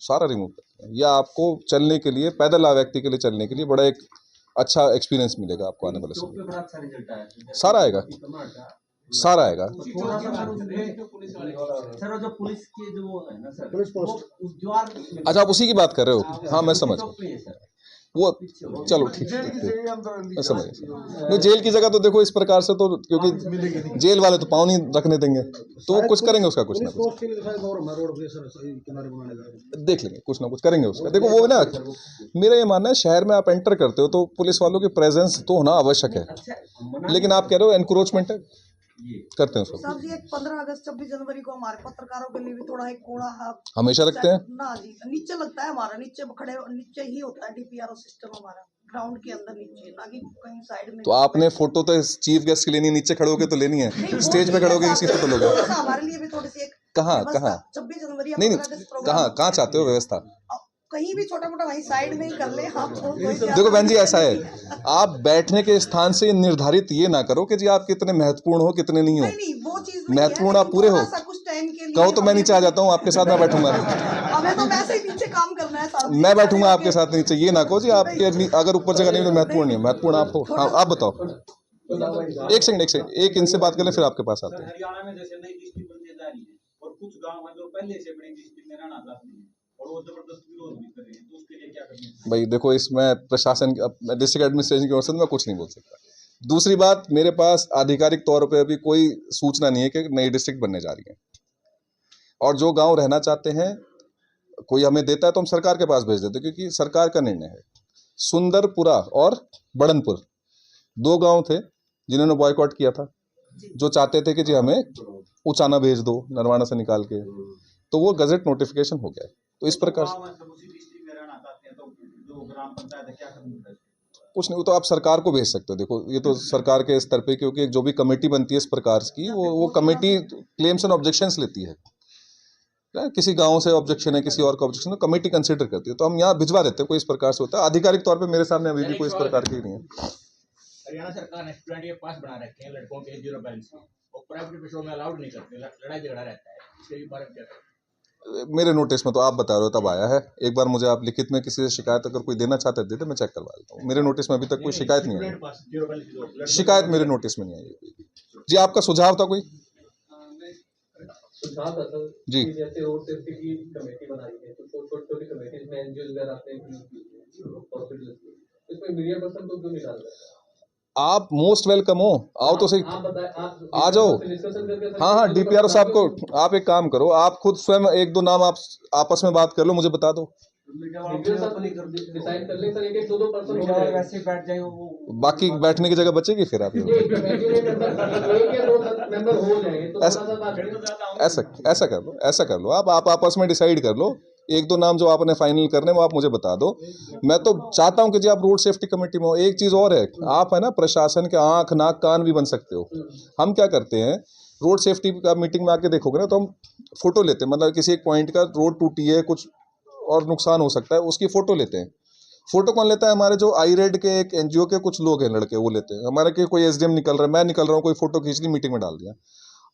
सारा रिमूव कर दिया। यह आपको चलने के लिए, पैदल व्यक्ति के लिए चलने के लिए बड़ा एक अच्छा एक्सपीरियंस मिलेगा आपको आने वाले समय, सारा आएगा, सारा आएगा। सर जो पुलिस के जो है ना सर, पुलिस पोस्ट, अच्छा आप उसी की बात कर रहे हो? हाँ मैं समझ गया। वो चलो ठीक है, मैं समझ गया। नहीं, जेल की जगह तो देखो इस प्रकार से तो, क्योंकि जेल वाले तो पाँव नहीं रखने देंगे, तो वो कुछ करेंगे उसका, कुछ ना कुछ देख लेंगे, कुछ ना कुछ करेंगे उसका। देखो वो ना, मेरा ये मानना है शहर में आप एंटर करते हो तो पुलिस वालों की प्रेजेंस तो होना आवश्यक है, लेकिन आप कह रहे हो एनक्रोचमेंट है, करते हैं उसको। साहब जी, एक 15 अगस्त 26 जनवरी को हमारे पत्रकारों के लिए भी थोड़ा एक कोड़ा हमेशा रखते हैं ना जी, नीचे लगता है हमारा, नीचे खड़े नीचे ही होता है डीपीआरओ सिस्टम हमारा, ग्राउंड के अंदर नीचे, ना कि कहीं साइड में। तो आपने फोटो तो चीफ गेस्ट की लेनी, नीचे खड़े होके तो लेनी है, स्टेज पे खड़े होके किसी फोटो लोगे? हमारे लिए भी थोड़ी सी एक कहाँ 26 जनवरी नहीं, कहाँ चाहते हो व्यवस्था? कहीं भी छोटा मोटा वहीं साइड में ही कर ले आप। देखो बहन जी, ऐसा है, आप बैठने के स्थान से निर्धारित ये ना करो कि जी आप कितने महत्वपूर्ण हो कितने नहीं हो। नहीं, वो चीज महत्वपूर्ण आप पूरे हो, कहो तो मैं नीचे आ जाता हूँ, आपके साथ मैं बैठूंगा। हमें तो वैसे ही पीछे काम करना है, मैं बैठूंगा आपके साथ नीचे, ये ना कहो जी आपके अगर ऊपर जगह नहीं तो महत्वपूर्ण नहीं है, महत्वपूर्ण आप हो। हाँ आप बताओ, एक सेकंड, एक इनसे बात कर ले फिर आपके पास आते हैं। हरियाणा में जैसे नई डिस्ट्रिक्ट बनने जा रही है और कुछ गांव है जो पहले से बड़ी डिस्ट्रिक्ट में रहना चाहते हैं और वो जबरदस्त विरोध भी कर रहे हैं, तो उसके लिए क्या करना है? भाई देखो, इसमें प्रशासन डिस्ट्रिक्ट एडमिनिस्ट्रेशन की ओर से मैं कुछ नहीं बोल सकता। दूसरी बात, मेरे पास आधिकारिक तौर पे अभी कोई सूचना नहीं है कि नई डिस्ट्रिक्ट बनने जा रही है, और जो गांव रहना चाहते हैं कोई हमें देता है तो हम सरकार के पास भेज देते, क्योंकि सरकार का निर्णय है। सुंदरपुरा और बड़नपुर 2 गांव थे जिन्होंने बॉयकॉट किया था, जो चाहते थे कि जी हमें उचाना भेज दो नरवाना से निकाल के, तो वो गजट नोटिफिकेशन हो गया है। तो इस प्रकार से कुछ नहीं, वो तो आप सरकार को भेज सकते हो। देखो ये तो सरकार के स्तर पे, क्योंकि जो भी कमेटी बनती है इस प्रकार की, वो कमेटी क्लेम्स एंड ऑब्जेक्शंस लेती है। किसी गांव से ऑब्जेक्शन है, किसी और का ऑब्जेक्शन है, कमेटी कंसीडर करती है, तो हम यहाँ भिजवा देते हैं। कोई इस प्रकार से होता है, आधिकारिक तौर पे मेरे सामने अभी भी कोई इस प्रकार की नहीं है। हरियाणा सरकार ने स्टूडेंट के पास बना रखे हैं लड़कों के 0 बैलेंस के, और प्राइवेट विषयों में अलाउड नहीं करते, लड़ाई झगड़ा रहता है, इसके बारे में क्या करें? मेरे नोटिस में तो आप बता रहे हो तब आया है। एक बार मुझे आप लिखित में किसी से शिकायत अगर कोई देना चाहते थे, मैं चेक करवा देता हूँ। मेरे नोटिस में अभी तक कोई शिकायत नहीं आई, शिकायत मेरे नोटिस में नहीं आई। जी आपका सुझाव था कोई? सुझाव था सर जी, जैसे रोड सेफ्टी की कमेटी बनाई है, तो छोटी कमेटीज में एनजीओ वगैरह आते हैं, इसमें मीडिया पर्सन तो क्यों नहीं डाल रहे? आप मोस्ट वेलकम हो, आओ तो सही, आ जाओ। हाँ, डीपीआरओ साहब को आप एक काम करो, आप खुद स्वयं 1-2 नाम आप आपस में बात कर लो, मुझे बता दो। बाकी बैठने की जगह बचेगी फिर आप ऐसा कर लो आप आपस में डिसाइड कर लो। 1-2 नाम जो आपने फाइनल करने वो आप मुझे बता दो। मैं तो चाहता हूं कि जी आप रोड सेफ्टी कमेटी में हो। एक चीज और है, आप है ना प्रशासन के आंख नाक कान भी बन सकते हो। हम क्या करते हैं, रोड सेफ्टी का मीटिंग में आके देखोगे ना तो हम फोटो लेते हैं, मतलब किसी एक पॉइंट का रोड टूटी है, कुछ और नुकसान हो सकता है, उसकी फोटो लेते हैं। फोटो कौन लेता है? हमारे जो आईरेड के एक एनजीओ के कुछ लोग हैं, लड़के, वो लेते हैं। हमारे के कोई एसडीएम निकल रहा है, मैं निकल रहा हूँ, कोई फोटो खींच ली, मीटिंग में डाल दिया।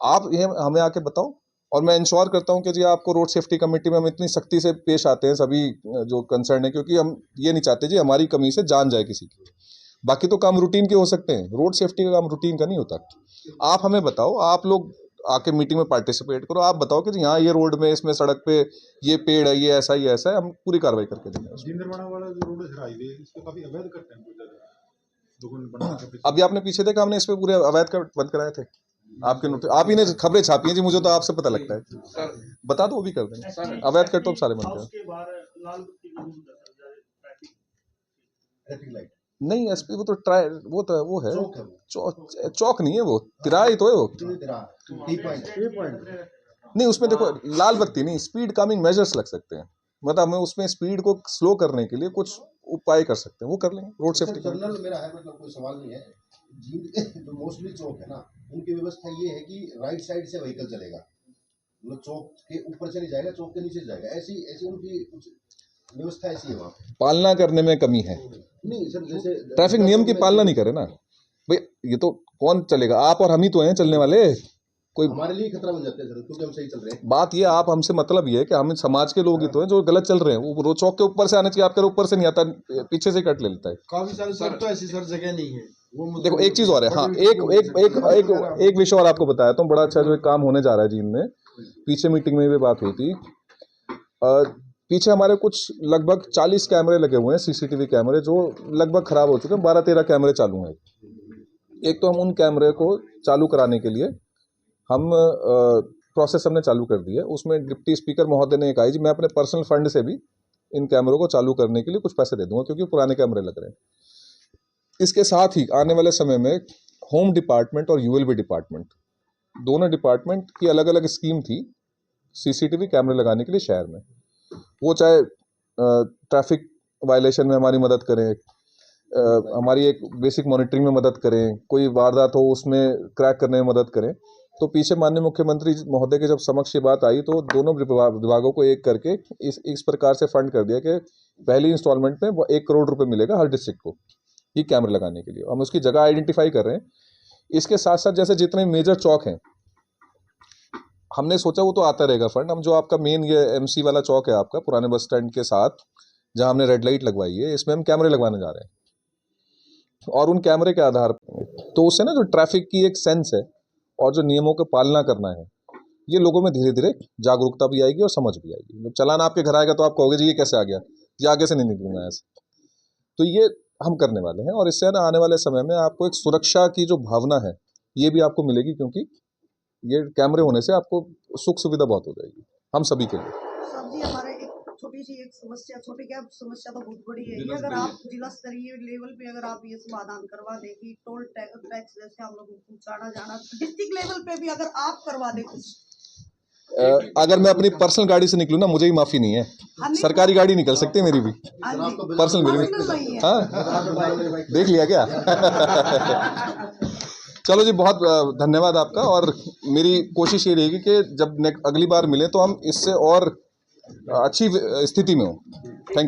आप ये हमें आके बताओ, और मैं इंश्योर करता हूं कि जी आपको रोड सेफ्टी कमेटी में हम इतनी सख्ती से पेश आते हैं सभी जो कंसर्न है, क्योंकि हम ये नहीं चाहते जी हमारी कमी से जान जाए किसी की। बाकी तो काम रूटीन के हो सकते हैं, रोड सेफ्टी का काम रूटीन का नहीं होता। आप हमें बताओ, आप लोग आके मीटिंग में पार्टिसिपेट करो, आप बताओ कि जी हाँ ये रोड में, इसमें सड़क पे ये पेड़ है, ये ऐसा ही ऐसा है, हम पूरी कार्रवाई करके देंगे। निर्माण वाला जो रोड है हाईवे, इसको काफी अवैध करते हैं। अभी आपने पीछे देखा, हमने इस पे पूरे अवैध कर बंद कराए थे। आपके नोटिस, आप ही ने खबरें छापी हैं जी, मुझे तो आपसे पता लगता है। बता दो, वो भी कर देंगे। अवैध कट तो सारे बंद कर नहीं। एसपी वो तो वो है, चौक नहीं है, वो तिराई तो है वो। नहीं, उसमें देखो लाल बत्ती नहीं, स्पीड कमिंग मेजर्स लग सकते हैं, मतलब हमें उसमें स्पीड को स्लो करने के लिए कुछ उपाय कर सकते हैं, वो कर लेंगे। रोड सेफ्टी जनरल मेरा है, मतलब कोई सवाल नहीं है। जो मोस्टली चौक है ना, उनकी व्यवस्था ये है कि राइट साइड से व्हीकल चलेगा, मतलब चौक के ऊपर से नहीं जाएगा, चौक के नीचे जाएगा, ऐसी उनकी कुछ व्यवस्था ऐसी है। वहाँ पालना करने में कमी है। नहीं सर, जैसे ट्रैफिक नियम की पालना नहीं करे ना भाई, ये तो कौन चलेगा? आप और हम ही तो हैं चलने वाले, कोई हमारे लिए खतरा बन जाता है सर, क्योंकि हम सही चल रहे हैं। बात ये, आप हमसे मतलब ये है कि हम समाज के लोग ही तो हैं जो गलत चल रहे हैं। वो चौक के ऊपर से आना चाहिए, आपके ऊपर से नहीं आता, पीछे से कट ले लेता है। काफी सारे सर तो ऐसी सर जगह नहीं है। वो देखो एक चीज और है, हाँ, एक विषय और आपको बताया तो बड़ा अच्छा जो एक काम होने जा रहा है जी, इनमें पीछे मीटिंग में भी बात हुई थी। पीछे हमारे कुछ लगभग 40 कैमरे लगे हुए हैं, सीसीटीवी कैमरे, जो लगभग खराब हो चुके हैं। 12-13 कैमरे चालू हैं। एक तो हम उन कैमरे को चालू कराने के लिए हम प्रोसेस हमने चालू कर दी है। उसमें डिप्टी स्पीकर महोदय ने कहा जी मैं अपने पर्सनल फंड से भी इन कैमरों को चालू करने के लिए कुछ पैसे दे दूंगा, क्योंकि पुराने कैमरे लग रहे हैं। इसके साथ ही आने वाले समय में होम डिपार्टमेंट और यूएलबी डिपार्टमेंट, दोनों डिपार्टमेंट की अलग अलग स्कीम थी सीसीटीवी कैमरे लगाने के लिए शहर में। वो चाहे ट्रैफिक वायलेशन में हमारी मदद करें, हमारी एक बेसिक मॉनिटरिंग में मदद करें, कोई वारदात हो उसमें क्रैक करने में मदद करें। तो पीछे माननीय मुख्यमंत्री महोदय के जब समक्ष ये बात आई तो दोनों विभागों को एक करके इस प्रकार से फंड कर दिया कि पहली इंस्टॉलमेंट में 1 करोड़ रुपए मिलेगा हर डिस्ट्रिक्ट को ये कैमरे लगाने के लिए। हम उसकी जगह आइडेंटिफाई कर रहे हैं। इसके साथ साथ जैसे जितने मेजर चौक हैं, हमने सोचा वो तो आता रहेगा फंड। हम जो आपका मेन ये एमसी वाला चौक है आपका पुराने बस स्टैंड के साथ, जहां हमने रेड लाइट लगवाई है, इसमें हम कैमरे लगवाने जा रहे हैं। और उन कैमरे के आधार पर तो उससे ना जो ट्रैफिक की एक सेंस है और जो नियमों की पालना करना है, ये लोगों में धीरे धीरे जागरूकता भी आएगी और समझ भी आएगी। जब चालान आपके घर आएगा तो आप कहोगे जी ये कैसे आ गया, ये आगे से नहीं निकलूंगा ऐसे। तो ये हम करने वाले हैं और इससे ना आने वाले समय में आपको एक सुरक्षा की जो भावना है ये भी आपको मिलेगी, क्योंकि ये कैमरे होने से आपको सुख सुविधा बहुत हो जाएगी हम सभी के लिए। साहब जी हमारे एक छोटी सी एक समस्या, छोटी क्या समस्या तो बहुत बड़ी है। ये अगर आप जिला स्तरीय लेवल पे अगर आप ये समाधान करवा दें कि टोल टैक्स जैसे हम लोगों को पहुँचाना जाना, डिस्ट्रिक्ट लेवल पे भी अगर आप करवा दें कुछ। अगर मैं अपनी पर्सनल गाड़ी से निकलूँ ना, मुझे ही माफी नहीं है, सरकारी गाड़ी निकल सकती है मेरी भी, पर्सनल मेरी भी। हाँ देख लिया क्या? चलो जी, बहुत धन्यवाद आपका। और मेरी कोशिश ये रहेगी कि जब अगली बार मिले तो हम इससे और अच्छी स्थिति में हो। Thank you.